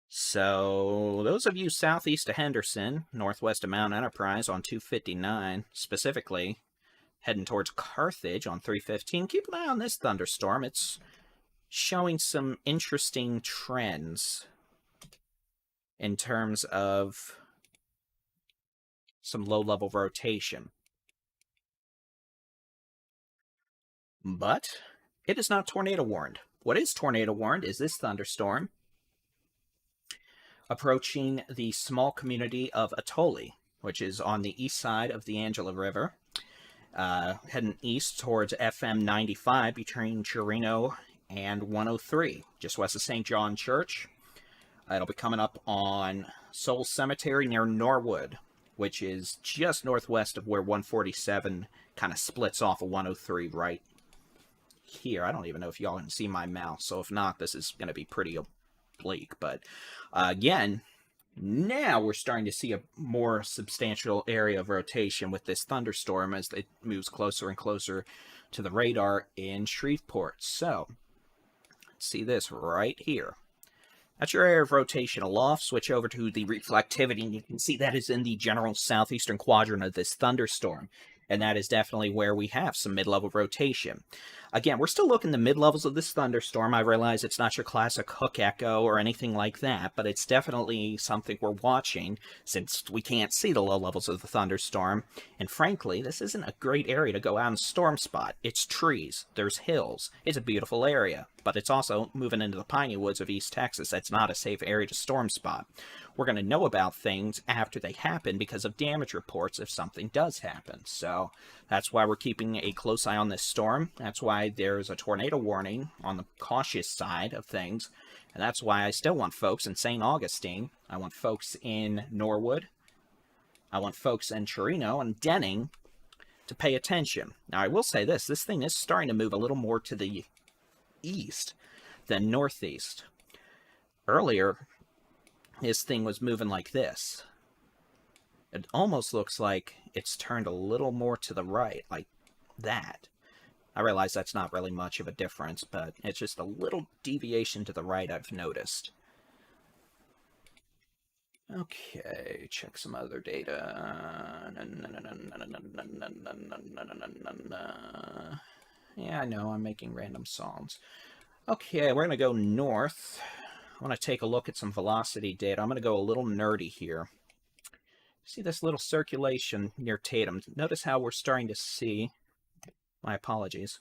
So, those of you southeast of Henderson, northwest of Mount Enterprise on 259, specifically heading towards Carthage on 315, keep an eye on this thunderstorm. It's showing some interesting trends in terms of some low-level rotation. But it is not tornado warned. What is tornado warned is this thunderstorm approaching the small community of Atoli, which is on the east side of the Angela River, heading east towards FM 95 between Chirino and 103, just west of St. John Church. It'll be coming up on Soul Cemetery near Norwood, which is just northwest of where 147 kind of splits off of 103 right here. I don't even know if y'all can see my mouse, so if not, this is going to be pretty oblique. But again, now we're starting to see a more substantial area of rotation with this thunderstorm as it moves closer and closer to the radar in Shreveport. So, let's see this right here. That's your area of rotation aloft. Switch over to the reflectivity, and you can see that is in the general southeastern quadrant of this thunderstorm. And that is definitely where we have some mid-level rotation. Again, we're still looking the mid-levels of this thunderstorm. I realize it's not your classic hook echo or anything like that, but it's definitely something we're watching since we can't see the low levels of the thunderstorm. And frankly, this isn't a great area to go out and storm spot. It's trees, there's hills, it's a beautiful area, but it's also moving into the piney woods of East Texas. That's not a safe area to storm spot. we're going to know about things after they happen because of damage reports if something does happen. So that's why we're keeping a close eye on this storm. That's why there's a tornado warning on the cautious side of things. And that's why I still want folks in St. Augustine. I want folks in Norwood. I want folks in Chirino and Denning to pay attention. Now, I will say this. This thing is starting to move a little more to the east than northeast. Earlier, this thing was moving like this. It almost looks like it's turned a little more to the right, like that. I realize that's not really much of a difference, but it's just a little deviation to the right I've noticed. Okay, check some other data. Yeah, I know, I'm making random songs. Okay, we're going to go north. I want to take a look at some velocity data. I'm going to go a little nerdy here. See this little circulation near Tatum. Notice how we're starting to see, my apologies,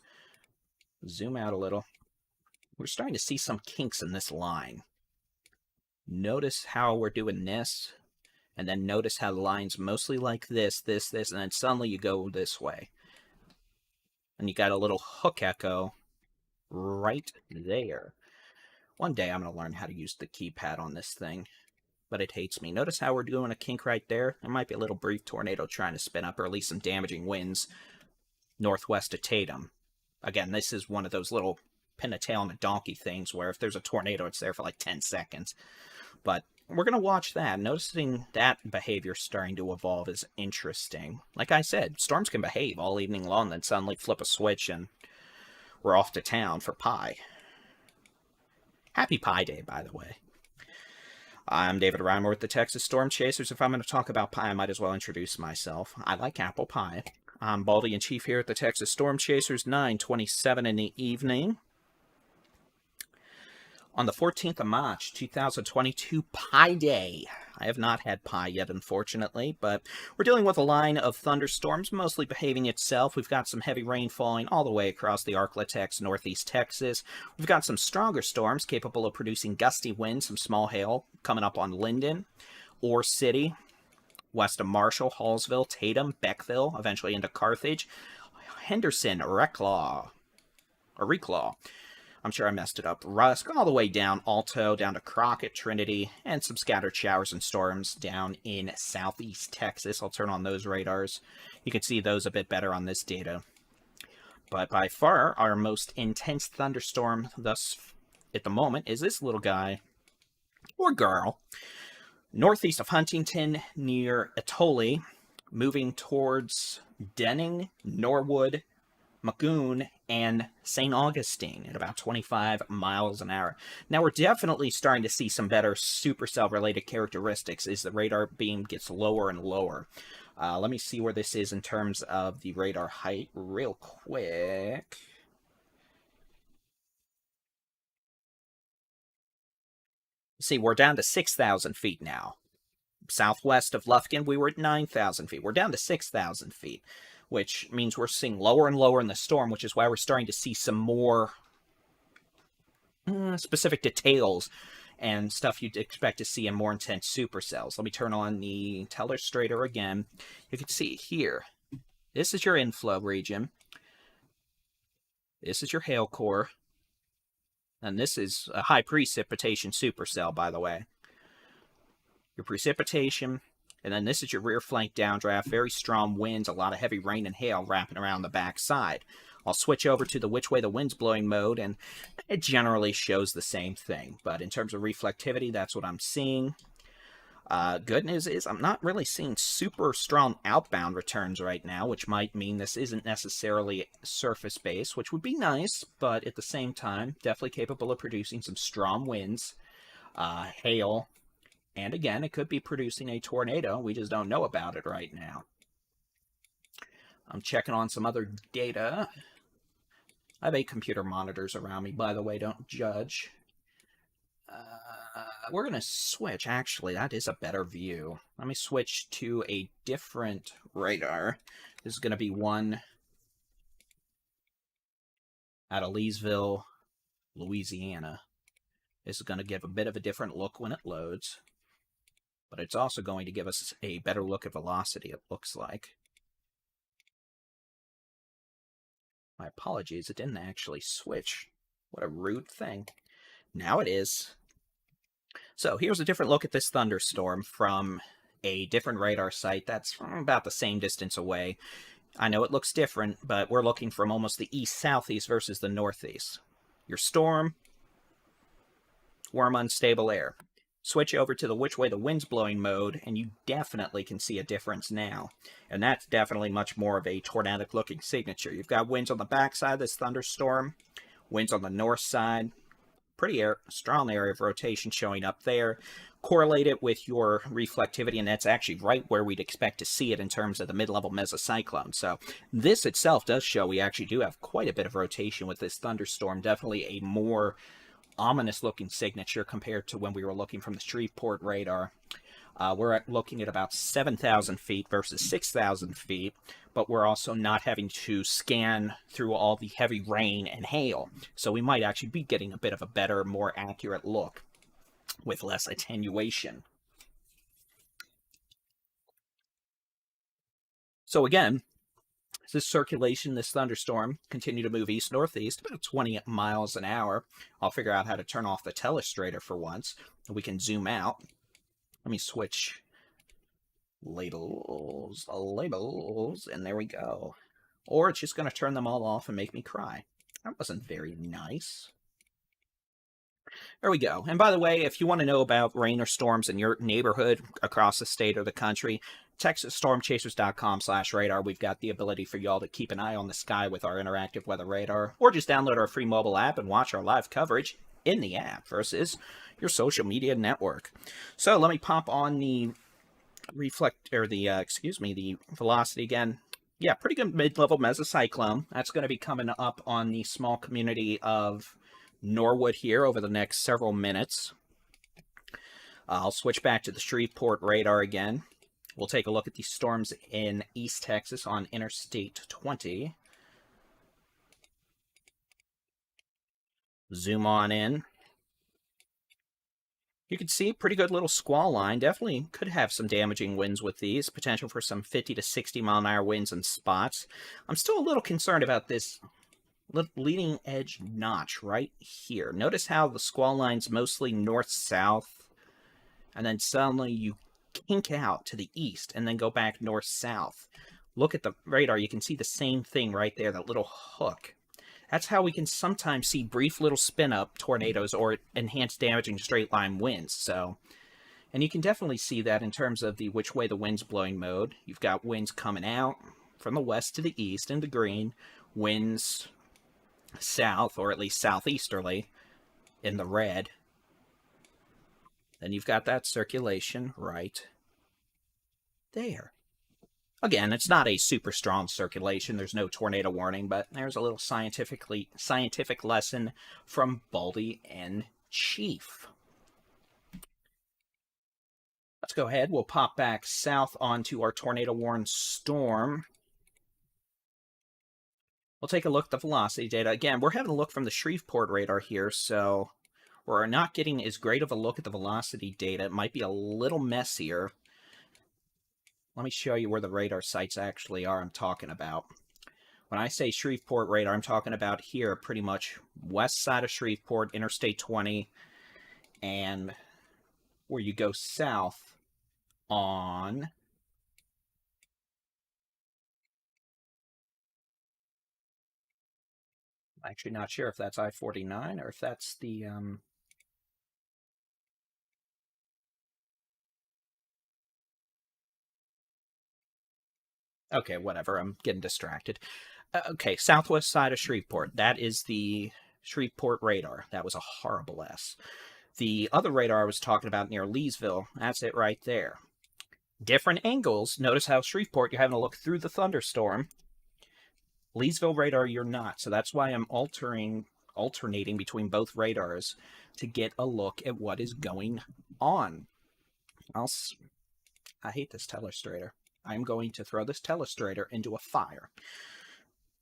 zoom out a little. We're starting to see some kinks in this line. Notice how we're doing this, and then notice how the line's mostly like this, and then suddenly you go this way. And you got a little hook echo right there. One day I'm going to learn how to use the keypad on this thing, but it hates me. Notice how we're doing a kink right there? There might be a little brief tornado trying to spin up, or at least some damaging winds northwest of Tatum. Again, this is one of those little pin a tail on a donkey things where if there's a tornado, it's there for like 10 seconds. But we're going to watch that. Noticing that behavior starting to evolve is interesting. Like I said, storms can behave all evening long, then suddenly flip a switch and we're off to town for pie. Happy Pie Day, by the way. I'm David-Reimer with the Texas Storm Chasers. If I'm going to talk about pie, I might as well introduce myself. I like apple pie. I'm Baldy-in-Chief here at the Texas Storm Chasers, 9:27 in the evening. On the 14th of March, 2022, Pie Day. I have not had pie yet, unfortunately, but we're dealing with a line of thunderstorms, mostly behaving itself. We've got some heavy rain falling all the way across the Arklatex, northeast Texas. We've got some stronger storms capable of producing gusty winds, some small hail coming up on Linden, Ore City, west of Marshall, Hallsville, Tatum, Beckville, eventually into Carthage, Henderson, Reclaw. I'm sure I messed it up. Rusk, all the way down Alto, down to Crockett, Trinity, and some scattered showers and storms down in southeast Texas. I'll turn on those radars. You can see those a bit better on this data. But by far, our most intense thunderstorm thus at the moment is this little guy, or girl, northeast of Huntington, near Atoli, moving towards Denning, Norwood, Magoon, and St. Augustine at about 25 miles an hour. Now, we're definitely starting to see some better supercell-related characteristics as the radar beam gets lower and lower. Let me see where this is in terms of the radar height real quick. See, we're down to 6,000 feet now. Southwest of Lufkin, we were at 9,000 feet. We're down to 6,000 feet, which means we're seeing lower and lower in the storm, which is why we're starting to see some more specific details and stuff you'd expect to see in more intense supercells. Let me turn on the telestrator again. You can see here, this is your inflow region. This is your hail core. And this is a high precipitation supercell, by the way. Your precipitation, and then this is your rear flank downdraft, very strong winds, a lot of heavy rain and hail wrapping around the backside. I'll switch over to the which way the wind's blowing mode, and it generally shows the same thing. But in terms of reflectivity, that's what I'm seeing. Good news is I'm not really seeing super strong outbound returns right now, which might mean this isn't necessarily surface-based, which would be nice, but at the same time, definitely capable of producing some strong winds, hail, and again, it could be producing a tornado. We just don't know about it right now. I'm checking on some other data. I have 8 computer monitors around me, by the way, don't judge. We're going to switch. Actually, that is a better view. Let me switch to a different radar. This is going to be one out of Leesville, Louisiana. This is going to give a bit of a different look when it loads. but it's also going to give us a better look at velocity, it looks like. My apologies, it didn't actually switch. What a rude thing. Now it is. So here's a different look at this thunderstorm from a different radar site that's about the same distance away. I know it looks different, but we're looking from almost the east-southeast versus the northeast. Your storm, warm, unstable air. Switch over to the which way the wind's blowing mode, and you definitely can see a difference now. And that's definitely much more of a tornadic-looking signature. You've got winds on the backside of this thunderstorm, winds on the north side, pretty strong area of rotation showing up there. Correlate it with your reflectivity, and that's actually right where we'd expect to see it in terms of the mid-level mesocyclone. So this itself does show we actually do have quite a bit of rotation with this thunderstorm. Definitely a more ominous-looking signature compared to when we were looking from the Shreveport radar. We're looking at about 7,000 feet versus 6,000 feet, but we're also not having to scan through all the heavy rain and hail. So we might actually be getting a bit of a better, more accurate look with less attenuation. So again, this circulation, this thunderstorm, continue to move east-northeast, about 20 miles an hour. I'll figure out how to turn off the telestrator for once. We can zoom out. Let me switch labels, and there we go. Or it's just going to turn them all off and make me cry. That wasn't very nice. There we go. And by the way, if you want to know about rain or storms in your neighborhood across the state or the country, TexasStormChasers.com/radar. We've got the ability for y'all to keep an eye on the sky with our interactive weather radar, or just download our free mobile app and watch our live coverage in the app versus your social media network. So let me pop on the the velocity again. Yeah, pretty good mid-level mesocyclone. That's going to be coming up on the small community of Norwood here over the next several minutes. I'll switch back to the Shreveport radar again. We'll take a look at these storms in East Texas on Interstate 20. Zoom on in. You can see pretty good little squall line. Definitely could have some damaging winds with these. Potential for some 50 to 60 mile an hour winds in spots. I'm still a little concerned about this leading edge notch right here. Notice how the squall line's mostly north-south, and then suddenly you kink out to the east and then go back north-south. Look at the radar. You can see the same thing right there, that little hook. That's how we can sometimes see brief little spin-up tornadoes or enhanced damaging straight-line winds. So, and you can definitely see that in terms of the which way the wind's blowing mode. You've got winds coming out from the west to the east in the green, winds south, or at least southeasterly, in the red. Then you've got that circulation right there. Again, it's not a super strong circulation. There's no tornado warning, but there's a little scientific lesson from Baldy and Chief. Let's go ahead. We'll pop back south onto our tornado-warned storm. We'll take a look at the velocity data. Again, we're having a look from the Shreveport radar here, so we're not getting as great of a look at the velocity data. It might be a little messier. Let me show you where the radar sites actually are I'm talking about. When I say Shreveport radar, I'm talking about here, pretty much west side of Shreveport, Interstate 20, and where you go south on I'm actually not sure if that's I-49 or if that's the okay, whatever, I'm getting distracted. Okay, southwest side of Shreveport. That is the Shreveport radar. That was a horrible S. The other radar I was talking about near Leesville, that's it right there. Different angles. Notice how Shreveport, you're having to look through the thunderstorm. Leesville radar, you're not. So that's why I'm alternating between both radars to get a look at what is going on. I hate this telestrator. I'm going to throw this telestrator into a fire.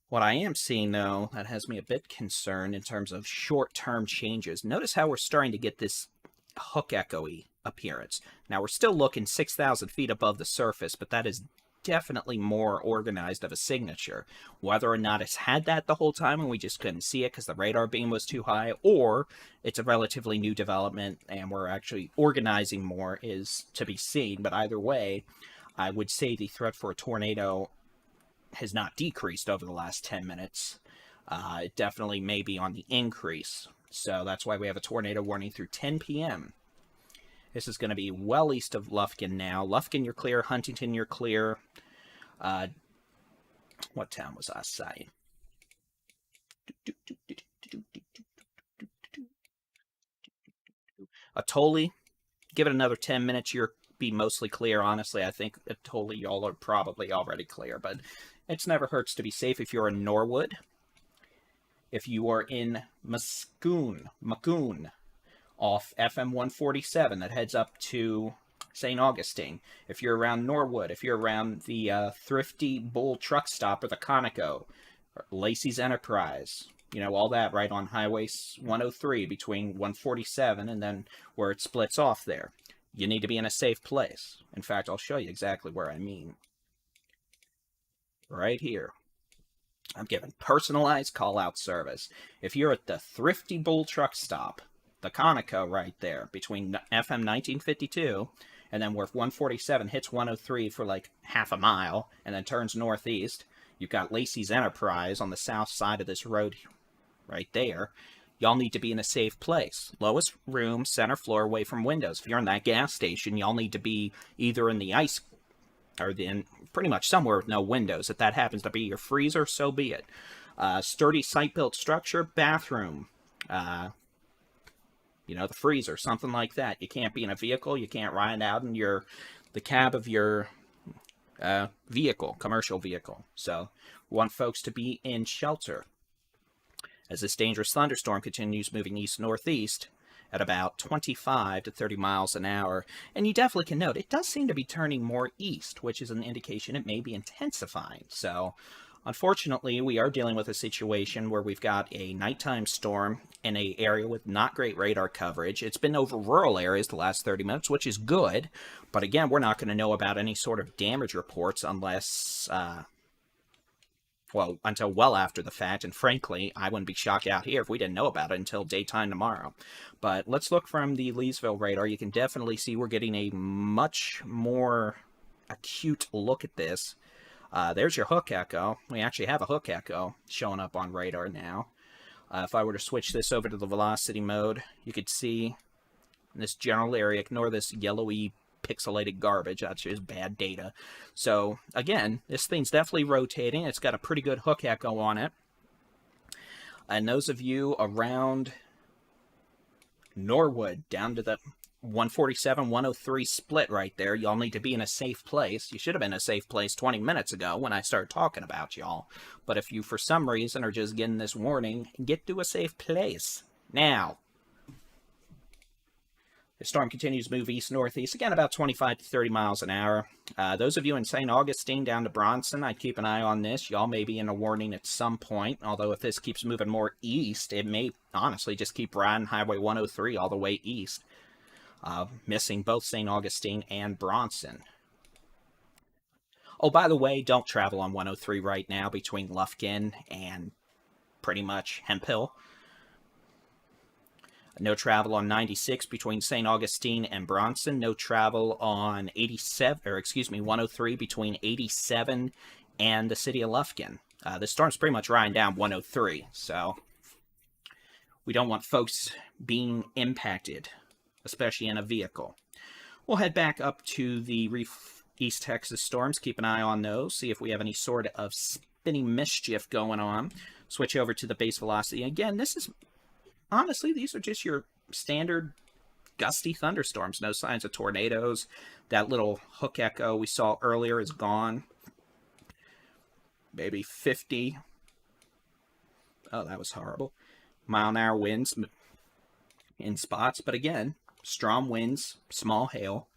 What I am seeing, though, that has me a bit concerned in terms of short-term changes. Notice how we're starting to get this hook echoey appearance. Now, we're still looking 6,000 feet above the surface, but that is definitely more organized of a signature. Whether or not it's had that the whole time and we just couldn't see it because the radar beam was too high, or it's a relatively new development and we're actually organizing more, is to be seen. But either way, I would say the threat for a tornado has not decreased over the last 10 minutes. It definitely may be on the increase. So that's why we have a tornado warning through 10 p.m. This is going to be well east of Lufkin now. Lufkin, you're clear. Huntington, you're clear. What town was I saying? Atoli, give it another 10 minutes. You'll be mostly clear. Honestly, I think Atoli, y'all are probably already clear. But it never hurts to be safe if you're in Norwood. If you are in Macoun, off FM 147 that heads up to St. Augustine. If you're around Norwood, if you're around the Thrifty Bull truck stop or the Conoco, or Lacey's Enterprise, you know, all that right on Highway 103 between 147 and then where it splits off there. You need to be in a safe place. In fact, I'll show you exactly where I mean. Right here. I'm giving personalized call-out service. If you're at the Thrifty Bull truck stop, the Conoco right there, between FM 1952 and then where 147 hits 103 for like half a mile and then turns northeast, you've got Lacey's Enterprise on the south side of this road right there. Y'all need to be in a safe place. Lowest room, center floor, away from windows. If you're in that gas station, y'all need to be either in the ice or in pretty much somewhere with no windows. If that happens to be your freezer, so be it. Sturdy site-built structure, bathroom, you know, the freezer, something like that. You can't be in a vehicle. You can't ride out in the cab of your vehicle, commercial vehicle. So we want folks to be in shelter. As this dangerous thunderstorm continues moving east-northeast at about 25 to 30 miles an hour. And you definitely can note, it does seem to be turning more east, which is an indication it may be intensifying. So unfortunately, we are dealing with a situation where we've got a nighttime storm in an area with not great radar coverage. It's been over rural areas the last 30 minutes, which is good. But again, we're not going to know about any sort of damage reports unless, until well after the fact. And frankly, I wouldn't be shocked out here if we didn't know about it until daytime tomorrow. But let's look from the Leesville radar. You can definitely see we're getting a much more acute look at this. There's your hook echo. We actually have a hook echo showing up on radar now. If I were to switch this over to the velocity mode, you could see in this general area, ignore this yellowy pixelated garbage. That's just bad data. So again, this thing's definitely rotating. It's got a pretty good hook echo on it. And those of you around Norwood, down to the 147, 103 split right there, y'all need to be in a safe place. You should have been in a safe place 20 minutes ago when I started talking about y'all. But if you, for some reason, are just getting this warning, get to a safe place. Now, the storm continues to move east-northeast, again about 25 to 30 miles an hour. Those of you in St. Augustine down to Bronson, I'd keep an eye on this. Y'all may be in a warning at some point, although if this keeps moving more east, it may honestly just keep riding Highway 103 all the way east. Missing both St. Augustine and Bronson. Oh, by the way, don't travel on 103 right now between Lufkin and pretty much Hemphill. No travel on 96 between St. Augustine and Bronson. No travel on 103 between 87 and the city of Lufkin. The storm's pretty much riding down 103, so we don't want folks being impacted, especially in a vehicle. We'll head back up to the East Texas storms. Keep an eye on those. See if we have any sort of spinning mischief going on. Switch over to the base velocity. Again, this is, honestly, these are just your standard gusty thunderstorms. No signs of tornadoes. That little hook echo we saw earlier is gone. Maybe 50. Oh, that was horrible. Mile-an-hour winds in spots. But again, strong winds, small hail.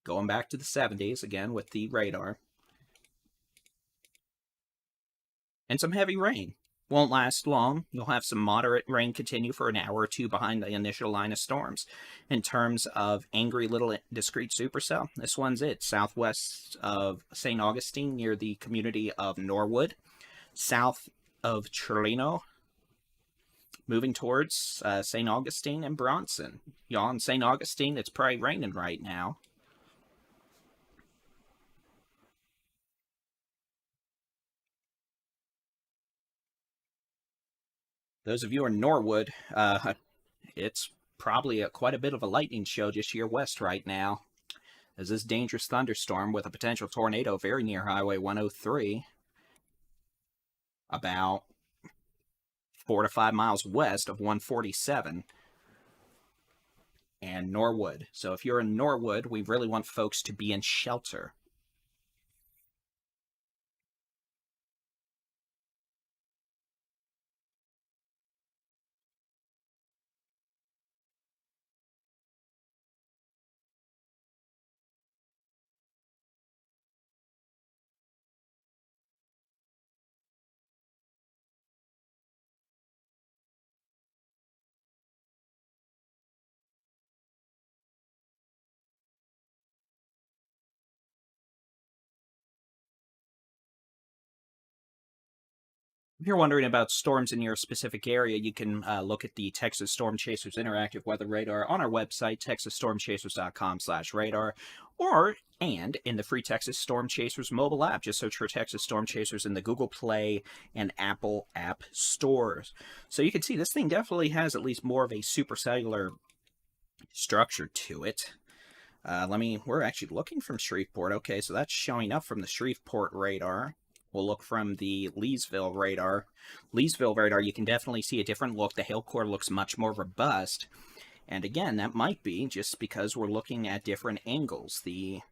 Going back to the 70s again with the radar. And some heavy rain. Won't last long. You'll have some moderate rain continue for an hour or two behind the initial line of storms. In terms of angry little discrete supercell, this one's it. Southwest of St. Augustine near the community of Norwood. South of Chirlino, moving towards St. Augustine and Bronson. Y'all in St. Augustine, it's probably raining right now. Those of you in Norwood, it's probably quite a bit of a lightning show just to your west right now. As this dangerous thunderstorm with a potential tornado very near Highway 103, about 4 to 5 miles west of 147 and Norwood. So if you're in Norwood, we really want folks to be in shelter. If you're wondering about storms in your specific area, you can look at the Texas Storm Chasers Interactive Weather Radar on our website, texasstormchasers.com/radar, and in the free Texas Storm Chasers mobile app. Just search for Texas Storm Chasers in the Google Play and Apple app stores. So you can see this thing definitely has at least more of a supercellular structure to it. We're actually looking from Shreveport. Okay, so that's showing up from the Shreveport radar. We'll look from the Leesville radar. Leesville radar, you can definitely see a different look. The hail core looks much more robust. And again, that might be just because we're looking at different angles. The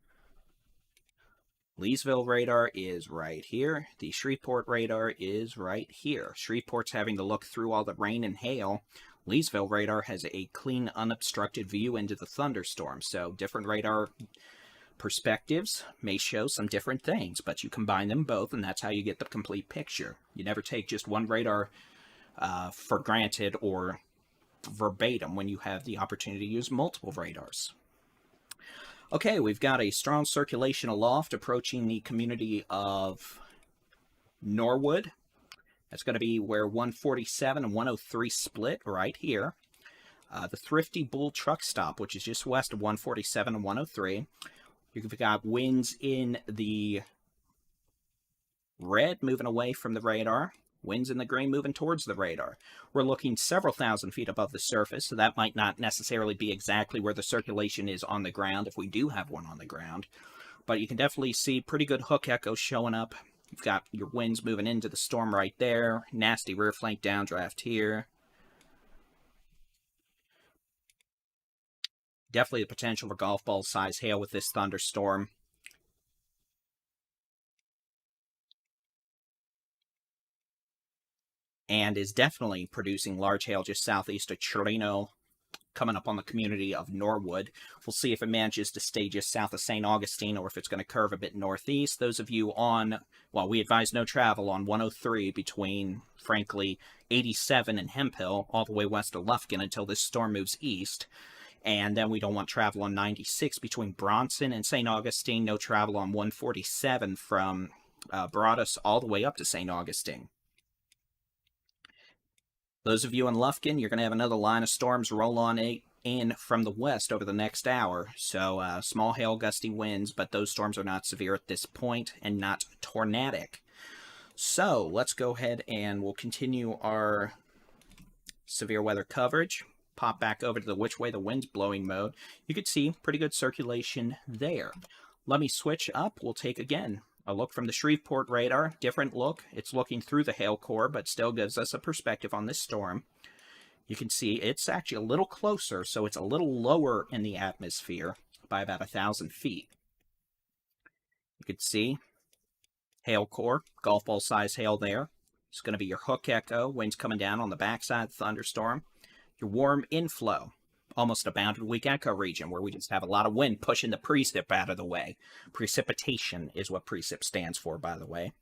Leesville radar is right here. The Shreveport radar is right here. Shreveport's having to look through all the rain and hail. Leesville radar has a clean, unobstructed view into the thunderstorm. So different radar perspectives may show some different things, but you combine them both, and that's how you get the complete picture. You never take just one radar for granted or verbatim when you have the opportunity to use multiple radars. Okay, we've got a strong circulation aloft approaching the community of Norwood. That's going to be where 147 and 103 split right here. The Thrifty Bull truck stop, which is just west of 147 and 103. You've got winds in the red moving away from the radar. Winds in the green moving towards the radar. We're looking several thousand feet above the surface, so that might not necessarily be exactly where the circulation is on the ground if we do have one on the ground. But you can definitely see pretty good hook echoes showing up. You've got your winds moving into the storm right there. Nasty rear flank downdraft here. Definitely the potential for golf ball size hail with this thunderstorm. And is definitely producing large hail just southeast of Chirlino, coming up on the community of Norwood. We'll see if it manages to stay just south of St. Augustine or if it's going to curve a bit northeast. Those of you on, well, we advise no travel on 103 between, frankly, 87 and Hemphill, all the way west of Lufkin until this storm moves east. And then we don't want travel on 96 between Bronson and St. Augustine. No travel on 147 from Broadus all the way up to St. Augustine. Those of you in Lufkin, you're going to have another line of storms roll on in from the west over the next hour. So small hail, gusty winds, but those storms are not severe at this point and not tornadic. So let's go ahead and we'll continue our severe weather coverage. Pop back over to the which way the wind's blowing mode. You could see pretty good circulation there. Let me switch up. We'll take again a look from the Shreveport radar. Different look. It's looking through the hail core, but still gives us a perspective on this storm. You can see it's actually a little closer, so it's a little lower in the atmosphere by about 1,000 feet. You can see hail core, golf ball size hail there. It's going to be your hook echo, winds coming down on the backside of the thunderstorm. Your warm inflow, almost a bounded weak echo region where we just have a lot of wind pushing the precip out of the way. Precipitation is what precip stands for, by the way.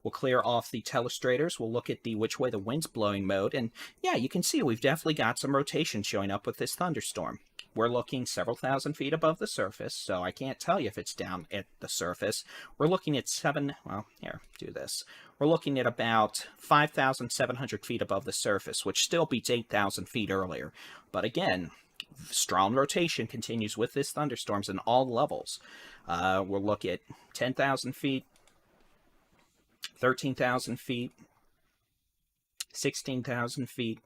We'll clear off the telestrators. We'll look at the which way the wind's blowing mode. And yeah, you can see we've definitely got some rotation showing up with this thunderstorm. We're looking several thousand feet above the surface, so I can't tell you if it's down at the surface. We're looking at We're looking at about 5,700 feet above the surface, which still beats 8,000 feet earlier. But again, strong rotation continues with this thunderstorms in all levels. We'll look at 10,000 feet, 13,000 feet, 16,000 feet,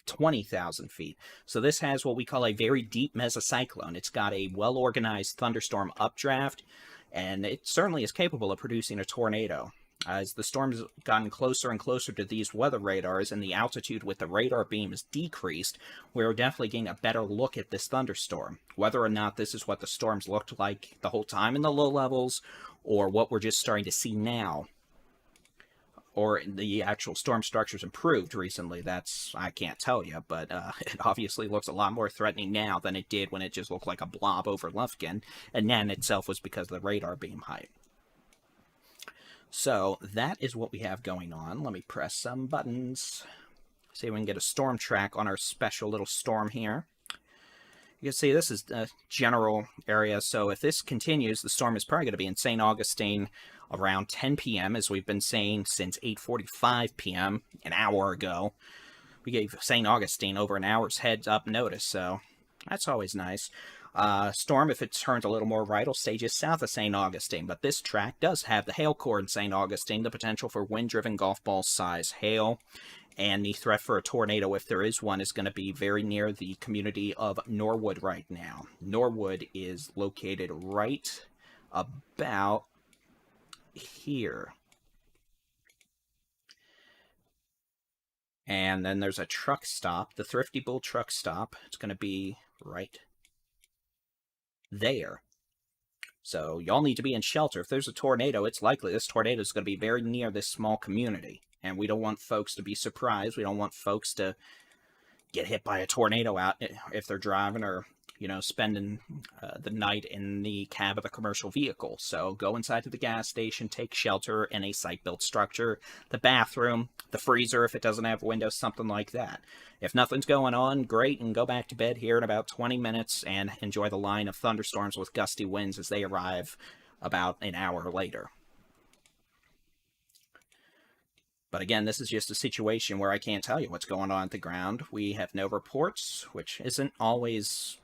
20,000 feet. So this has what we call a very deep mesocyclone. It's got a well-organized thunderstorm updraft, and it certainly is capable of producing a tornado. As the storm's gotten closer and closer to these weather radars and the altitude with the radar beam is decreased, we're definitely getting a better look at this thunderstorm. Whether or not this is what the storms looked like the whole time in the low levels, or what we're just starting to see now, or the actual storm structure's improved recently, I can't tell you, but it obviously looks a lot more threatening now than it did when it just looked like a blob over Lufkin, and that in itself was because of the radar beam height. So that is what we have going on. Let me press some buttons. See if we can get a storm track on our special little storm here. You can see this is the general area, so if this continues, the storm is probably going to be in St. Augustine around 10 p.m., as we've been saying since 8:45 p.m., an hour ago. We gave St. Augustine over an hour's heads-up notice, so that's always nice. Storm, if it turns a little more right, will stay just south of St. Augustine, but this track does have the hail core in St. Augustine, the potential for wind-driven golf ball-size hail, and the threat for a tornado, if there is one, is going to be very near the community of Norwood right now. Norwood is located right about here. And then there's a truck stop, the Thrifty Bull truck stop. It's going to be right there. So y'all need to be in shelter. If there's a tornado, it's likely this tornado is going to be very near this small community. And we don't want folks to be surprised. We don't want folks to get hit by a tornado out if they're driving or, spending the night in the cab of a commercial vehicle. So go inside to the gas station, take shelter in a site-built structure, the bathroom, the freezer if it doesn't have windows, something like that. If nothing's going on, great, and go back to bed here in about 20 minutes and enjoy the line of thunderstorms with gusty winds as they arrive about an hour later. But again, this is just a situation where I can't tell you what's going on at the ground. We have no reports, which isn't always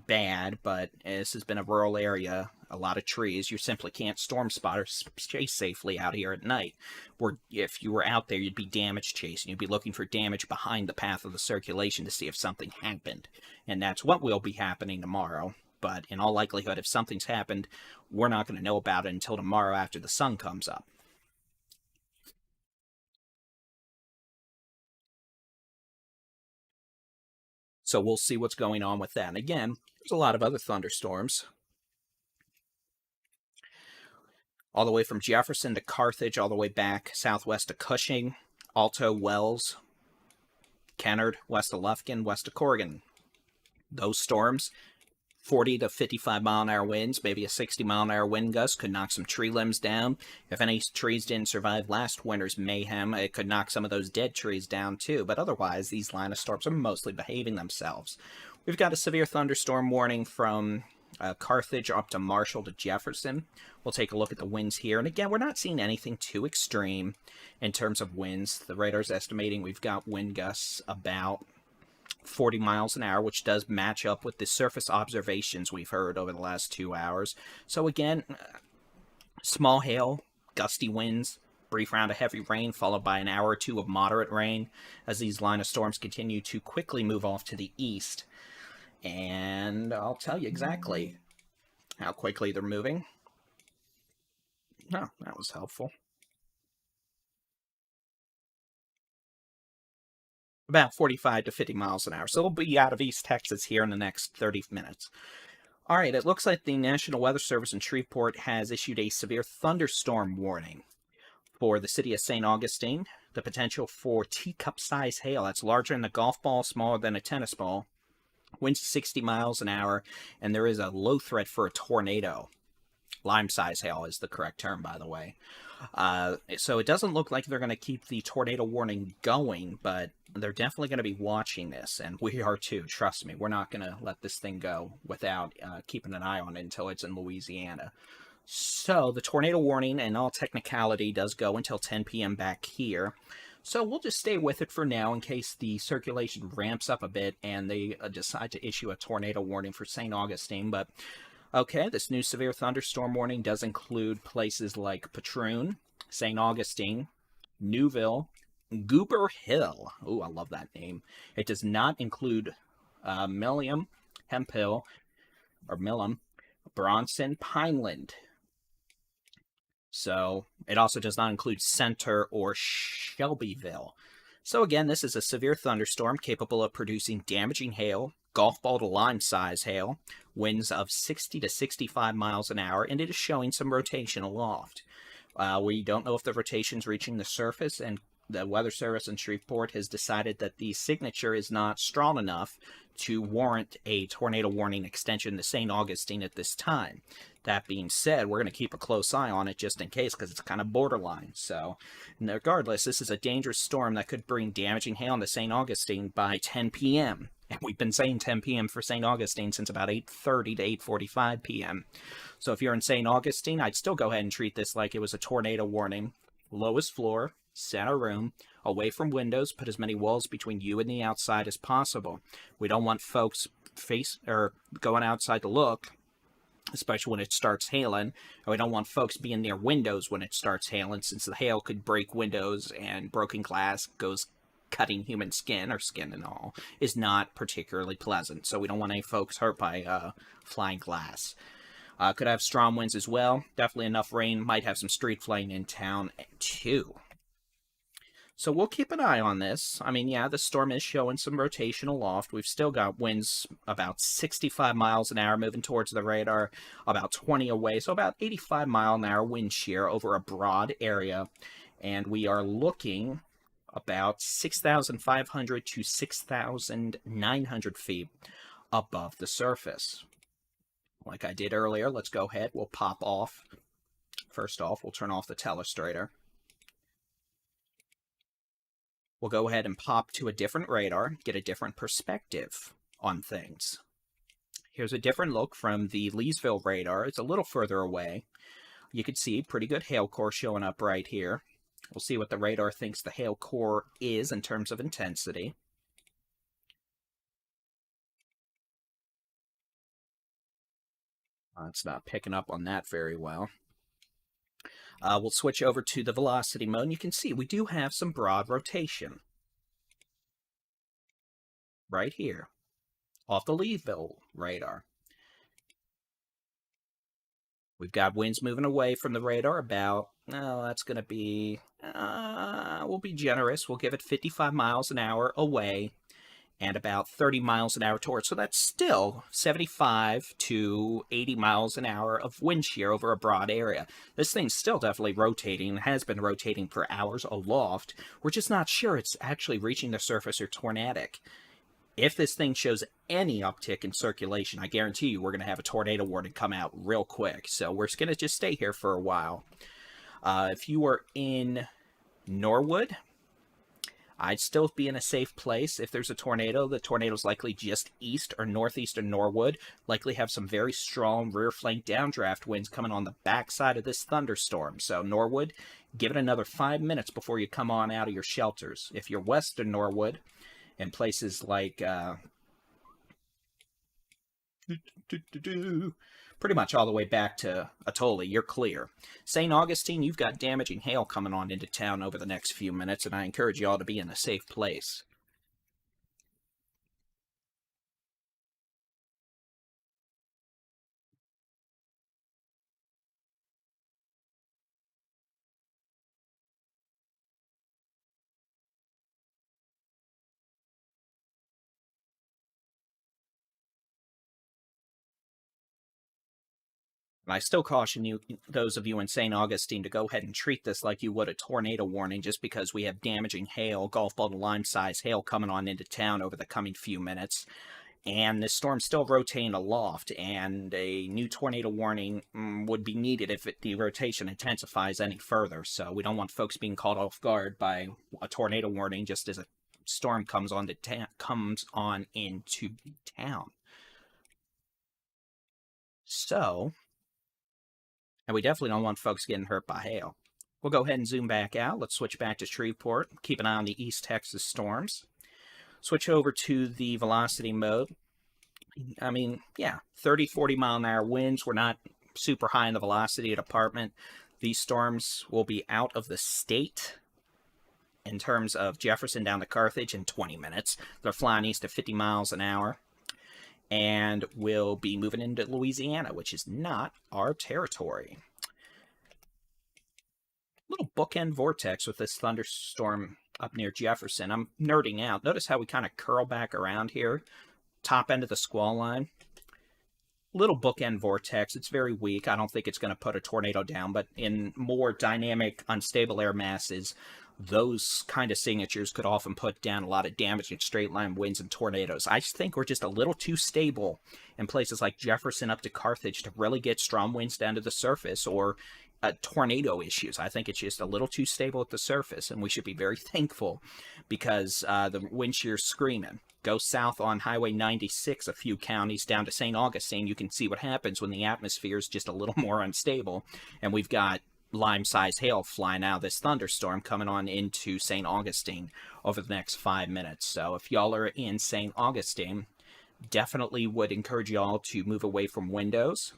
bad, but this has been a rural area, a lot of trees. You simply can't storm spot or chase safely out here at night. Or if you were out there, you'd be damage chasing. You'd be looking for damage behind the path of the circulation to see if something happened. And that's what will be happening tomorrow. But in all likelihood, if something's happened, we're not going to know about it until tomorrow after the sun comes up. So we'll see what's going on with that. And again, there's a lot of other thunderstorms. All the way from Jefferson to Carthage, all the way back southwest to Cushing, Alto, Wells, Kennard, west of Lufkin, west of Corrigan. Those storms, 40 to 55 mile-an-hour winds, maybe a 60-mile-an-hour wind gust, could knock some tree limbs down. If any trees didn't survive last winter's mayhem, it could knock some of those dead trees down too. But otherwise, these line of storms are mostly behaving themselves. We've got a severe thunderstorm warning from Carthage up to Marshall to Jefferson. We'll take a look at the winds here. And again, we're not seeing anything too extreme in terms of winds. The radar's estimating we've got wind gusts about 40 miles an hour, which does match up with the surface observations we've heard over the last 2 hours. So again, small hail, gusty winds, brief round of heavy rain, followed by an hour or two of moderate rain as these line of storms continue to quickly move off to the east. And I'll tell you exactly how quickly they're moving. Oh, that was helpful. About 45 to 50 miles an hour. So it'll be out of East Texas here in the next 30 minutes. All right, it looks like the National Weather Service in Shreveport has issued a severe thunderstorm warning for the city of St. Augustine. The potential for teacup-size hail. That's larger than a golf ball, smaller than a tennis ball. Winds 60 miles an hour, and there is a low threat for a tornado. Lime-size hail is the correct term, by the way. So it doesn't look like they're going to keep the tornado warning going, but they're definitely going to be watching this, and we are too. Trust me, we're not going to let this thing go without keeping an eye on it until it's in Louisiana. So the tornado warning, in all technicality, does go until 10 p.m. back here. So we'll just stay with it for now in case the circulation ramps up a bit and they decide to issue a tornado warning for St. Augustine. But okay, this new severe thunderstorm warning does include places like Patroon, St. Augustine, Newville, Goober Hill. Ooh, I love that name. It does not include Milliam, Hemphill, or Millam, Bronson, Pineland. So it also does not include Center or Shelbyville. So again, this is a severe thunderstorm capable of producing damaging hail, golf ball to lime size hail, winds of 60 to 65 miles an hour, and it is showing some rotation aloft. We don't know if the rotation is reaching the surface, and the Weather Service in Shreveport has decided that the signature is not strong enough to warrant a tornado warning extension to St. Augustine at this time. That being said, we're going to keep a close eye on it just in case, because it's kind of borderline. So, regardless, this is a dangerous storm that could bring damaging hail to St. Augustine by 10 p.m. And we've been saying 10 p.m. for St. Augustine since about 8:30 to 8:45 p.m. So if you're in St. Augustine, I'd still go ahead and treat this like it was a tornado warning. Lowest floor, center room, away from windows, put as many walls between you and the outside as possible. We don't want folks going outside to look, especially when it starts hailing. And we don't want folks being near windows when it starts hailing, since the hail could break windows and broken glass goes cutting human skin, or skin and all, is not particularly pleasant. So we don't want any folks hurt by flying glass. Could have strong winds as well. Definitely enough rain. Might have some street flooding in town too. So we'll keep an eye on this. I mean, yeah, the storm is showing some rotation aloft. We've still got winds about 65 miles an hour moving towards the radar, about 20 away, so about 85 mile an hour wind shear over a broad area. And we are looking about 6,500 to 6,900 feet above the surface. Like I did earlier, let's go ahead. We'll pop off. First off, we'll turn off the telestrator. We'll go ahead and pop to a different radar, get a different perspective on things. Here's a different look from the Leesville radar. It's a little further away. You can see pretty good hail core showing up right here. We'll see what the radar thinks the hail core is in terms of intensity. It's not picking up on that very well. We'll switch over to the velocity mode, and you can see we do have some broad rotation. Right here, off the Leesville radar. We've got winds moving away from the radar about, that's going to be, we'll be generous. We'll give it 55 miles an hour away and about 30 miles an hour towards. So that's still 75 to 80 miles an hour of wind shear over a broad area. This thing's still definitely rotating, has been rotating for hours aloft. We're just not sure it's actually reaching the surface or tornadic. If this thing shows any uptick in circulation, I guarantee you we're going to have a tornado warning come out real quick. So we're going to just stay here for a while. If you were in Norwood, I'd still be in a safe place. If there's a tornado, the tornado's likely just east or northeast of Norwood. Likely have some very strong rear flank downdraft winds coming on the backside of this thunderstorm. So Norwood, give it another 5 minutes before you come on out of your shelters. If you're west of Norwood, and places like pretty much all the way back to Atoli, you're clear. St. Augustine, you've got damaging hail coming on into town over the next few minutes, and I encourage you all to be in a safe place. And I still caution you, those of you in St. Augustine, to go ahead and treat this like you would a tornado warning, just because we have damaging hail, golf ball to lime size hail coming on into town over the coming few minutes. And this storm's still rotating aloft, and a new tornado warning would be needed if the rotation intensifies any further. So we don't want folks being caught off guard by a tornado warning just as a storm comes on into town. So, and we definitely don't want folks getting hurt by hail. We'll go ahead and zoom back out. Let's switch back to Shreveport. Keep an eye on the East Texas storms. Switch over to the velocity mode. I mean, yeah, 30, 40 mile an hour winds. We're not super high in the velocity department. These storms will be out of the state in terms of Jefferson down to Carthage in 20 minutes. They're flying east at 50 miles an hour. And will be moving into Louisiana, which is not our territory. Little bookend vortex with this thunderstorm up near Jefferson. I'm nerding out. Notice how we kind of curl back around here. Top end of the squall line. Little bookend vortex. It's very weak. I don't think it's going to put a tornado down, but in more dynamic, unstable air masses, those kind of signatures could often put down a lot of damage in straight line winds and tornadoes. I think we're just a little too stable in places like Jefferson up to Carthage to really get strong winds down to the surface or tornado issues. I think it's just a little too stable at the surface, and we should be very thankful because the wind shear's screaming. Go south on Highway 96 a few counties down to St. Augustine. You can see what happens when the atmosphere is just a little more unstable, and we've got lime-sized hail flying out of this thunderstorm coming on into St. Augustine over the next 5 minutes. So if y'all are in St. Augustine, definitely would encourage y'all to move away from windows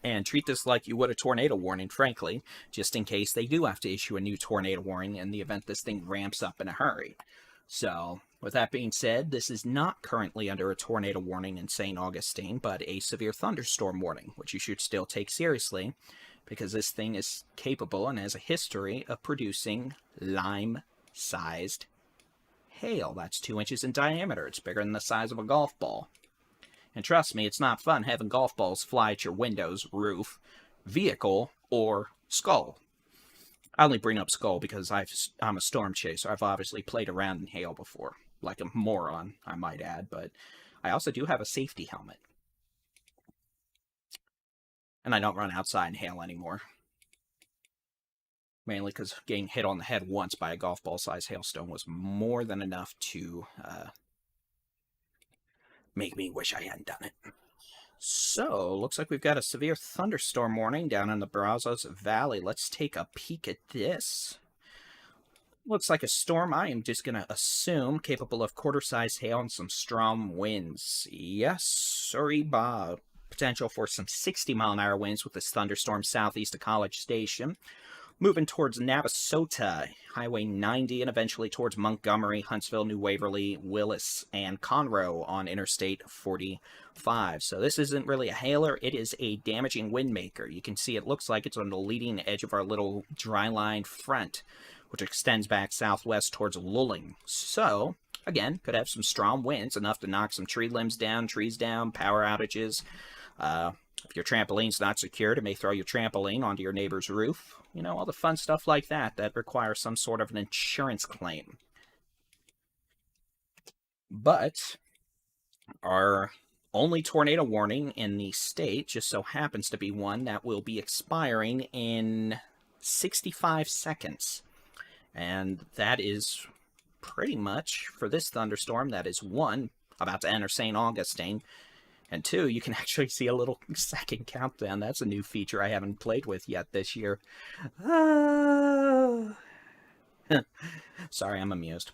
and treat this like you would a tornado warning, frankly, just in case they do have to issue a new tornado warning in the event this thing ramps up in a hurry. So, with that being said, this is not currently under a tornado warning in St. Augustine, but a severe thunderstorm warning, which you should still take seriously, because this thing is capable and has a history of producing lime-sized hail. That's 2 inches in diameter. It's bigger than the size of a golf ball. And trust me, it's not fun having golf balls fly at your windows, roof, vehicle, or skull. I only bring up skull because I'm a storm chaser. I've obviously played around in hail before. Like a moron, I might add, but I also do have a safety helmet. And I don't run outside in hail anymore. Mainly because getting hit on the head once by a golf ball-sized hailstone was more than enough to make me wish I hadn't done it. So, looks like we've got a severe thunderstorm warning down in the Brazos Valley. Let's take a peek at this. Looks like a storm, I am just going to assume, capable of quarter-sized hail and some strong winds. Yes, sorry, Bob. Potential for some 60-mile-an-hour winds with this thunderstorm southeast of College Station. Moving towards Navasota, Highway 90, and eventually towards Montgomery, Huntsville, New Waverly, Willis, and Conroe on Interstate 45. So this isn't really a hailer, it is a damaging wind maker. You can see it looks like it's on the leading edge of our little dry line front, which extends back southwest towards Lulling. So, again, could have some strong winds, enough to knock some tree limbs down, trees down, power outages. If your trampoline's not secured, it may throw your trampoline onto your neighbor's roof. You know, all the fun stuff like that that requires some sort of an insurance claim. But our only tornado warning in the state just so happens to be one that will be expiring in 65 seconds. And that is pretty much, for this thunderstorm, that is one, about to enter St. Augustine. And two, you can actually see a little second countdown. That's a new feature I haven't played with yet this year. Sorry, I'm amused.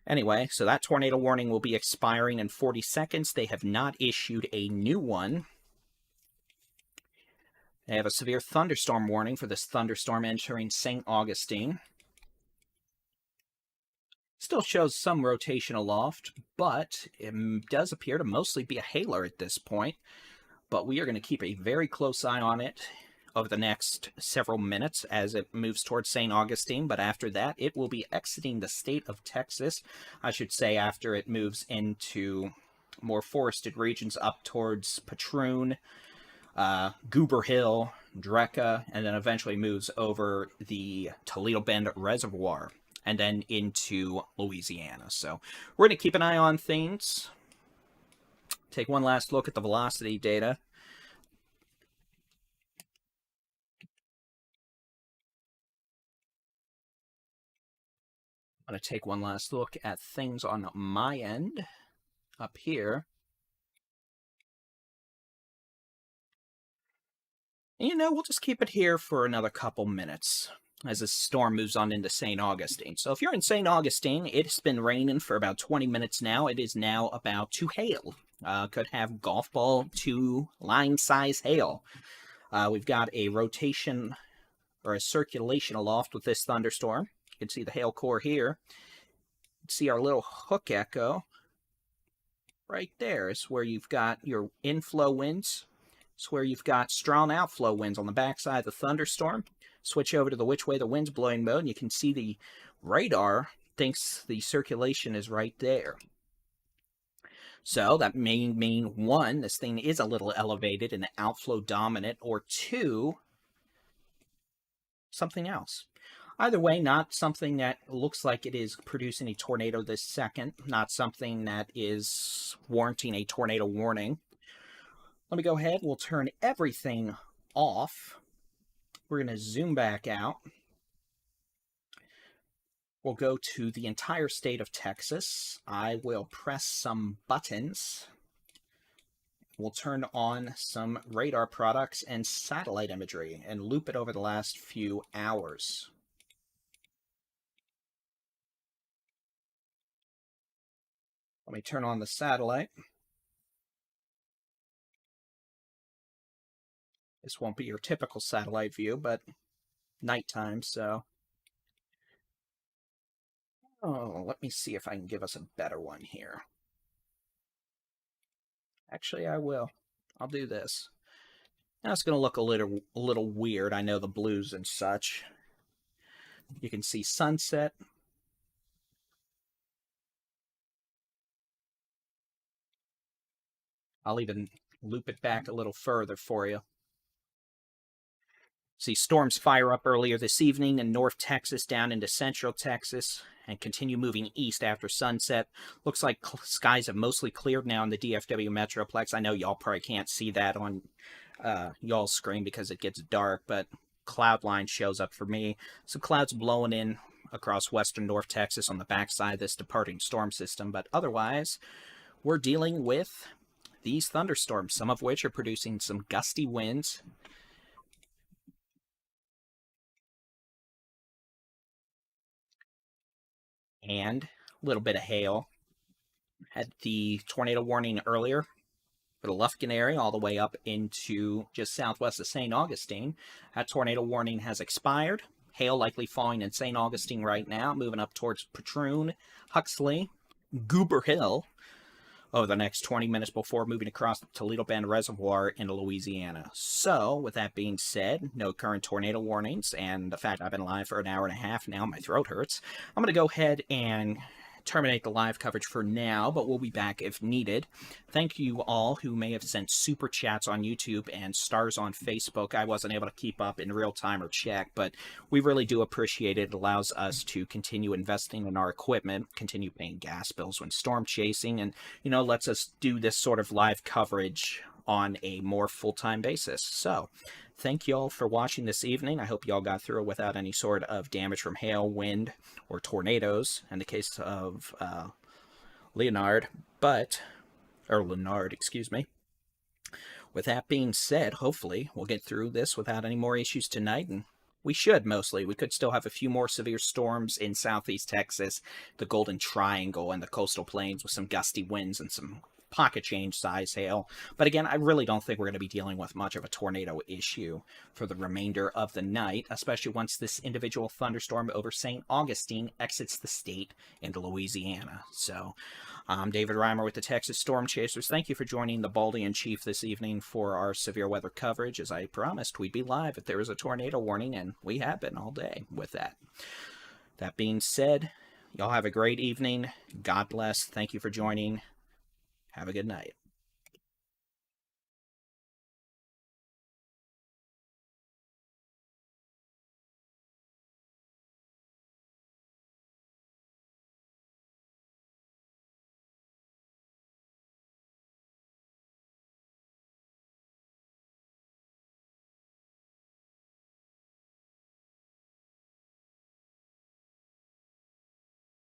Anyway, so that tornado warning will be expiring in 40 seconds. They have not issued a new one. They have a severe thunderstorm warning for this thunderstorm entering St. Augustine. Still shows some rotation aloft, but it does appear to mostly be a hailer at this point. But we are going to keep a very close eye on it over the next several minutes as it moves towards St. Augustine. But after that, it will be exiting the state of Texas. I should say after it moves into more forested regions up towards Patroon, Goober Hill, Drecka, and then eventually moves over the Toledo Bend Reservoir and then into Louisiana. So we're going to keep an eye on things. take one last look at the velocity data. I'm going to take one last look at things on my end up here. And, you know, we'll just keep it here for another couple minutes as the storm moves on into St. Augustine. So if you're in St. Augustine, it's been raining for about 20 minutes now. It is now about to hail. Could have golf ball to line size hail. We've got a rotation or a circulation aloft with this thunderstorm. You can see the hail core here. You can see our little hook echo. Right there is where you've got your inflow winds. It's where you've got strong outflow winds on the backside of the thunderstorm. Switch over to the which way the wind's blowing mode, and you can see the radar thinks the circulation is right there. So that may mean, one, this thing is a little elevated and outflow dominant, or two, something else. Either way, not something that looks like it is producing a tornado this second, not something that is warranting a tornado warning. Let me go ahead, we'll turn everything off. We're going to zoom back out. We'll go to the entire state of Texas. I will press some buttons. We'll turn on some radar products and satellite imagery and loop it over the last few hours. Let me turn on the satellite. This won't be your typical satellite view, but nighttime, so. Oh, let me see if I can give us a better one here. Actually, I will. I'll do this. Now it's going to look a little weird. I know the blues and such. You can see sunset. I'll even loop it back a little further for you. See storms fire up earlier this evening in North Texas down into Central Texas and continue moving east after sunset. Looks like skies have mostly cleared now in the DFW Metroplex. I know y'all probably can't see that on y'all's screen because it gets dark, but cloud line shows up for me. Some clouds blowing in across western North Texas on the backside of this departing storm system, but otherwise we're dealing with these thunderstorms, some of which are producing some gusty winds. And a little bit of hail. Had the tornado warning earlier for the Lufkin area all the way up into just southwest of St. Augustine. That tornado warning has expired. Hail likely falling in St. Augustine right now, moving up towards Patroon, Huxley, Goober Hill over the next 20 minutes before moving across the Toledo Bend Reservoir into Louisiana. So, with that being said, no current tornado warnings, and the fact I've been live for an hour and a half now, my throat hurts, I'm going to go ahead and terminate the live coverage for now, but we'll be back if needed. Thank you all who may have sent super chats on YouTube and stars on Facebook. I wasn't able to keep up in real time or check, but we really do appreciate it. It allows us to continue investing in our equipment, continue paying gas bills when storm chasing, and, you know, lets us do this sort of live coverage on a more full-time basis. So, thank you all for watching this evening. I hope you all got through it without any sort of damage from hail, wind, or tornadoes in the case of Leonard, excuse me. With that being said, hopefully we'll get through this without any more issues tonight, and we should mostly. We could still have a few more severe storms in southeast Texas, the Golden Triangle, and the coastal plains with some gusty winds and some pocket change size hail. But again, I really don't think we're going to be dealing with much of a tornado issue for the remainder of the night, especially once this individual thunderstorm over St. Augustine exits the state into Louisiana. So, I'm David-Reimer with the Texas Storm Chasers. Thank you for joining the Baldy-in-Chief this evening for our severe weather coverage. As I promised, we'd be live if there was a tornado warning, and we have been all day with that. That being said, y'all have a great evening. God bless. Thank you for joining. Have a good night.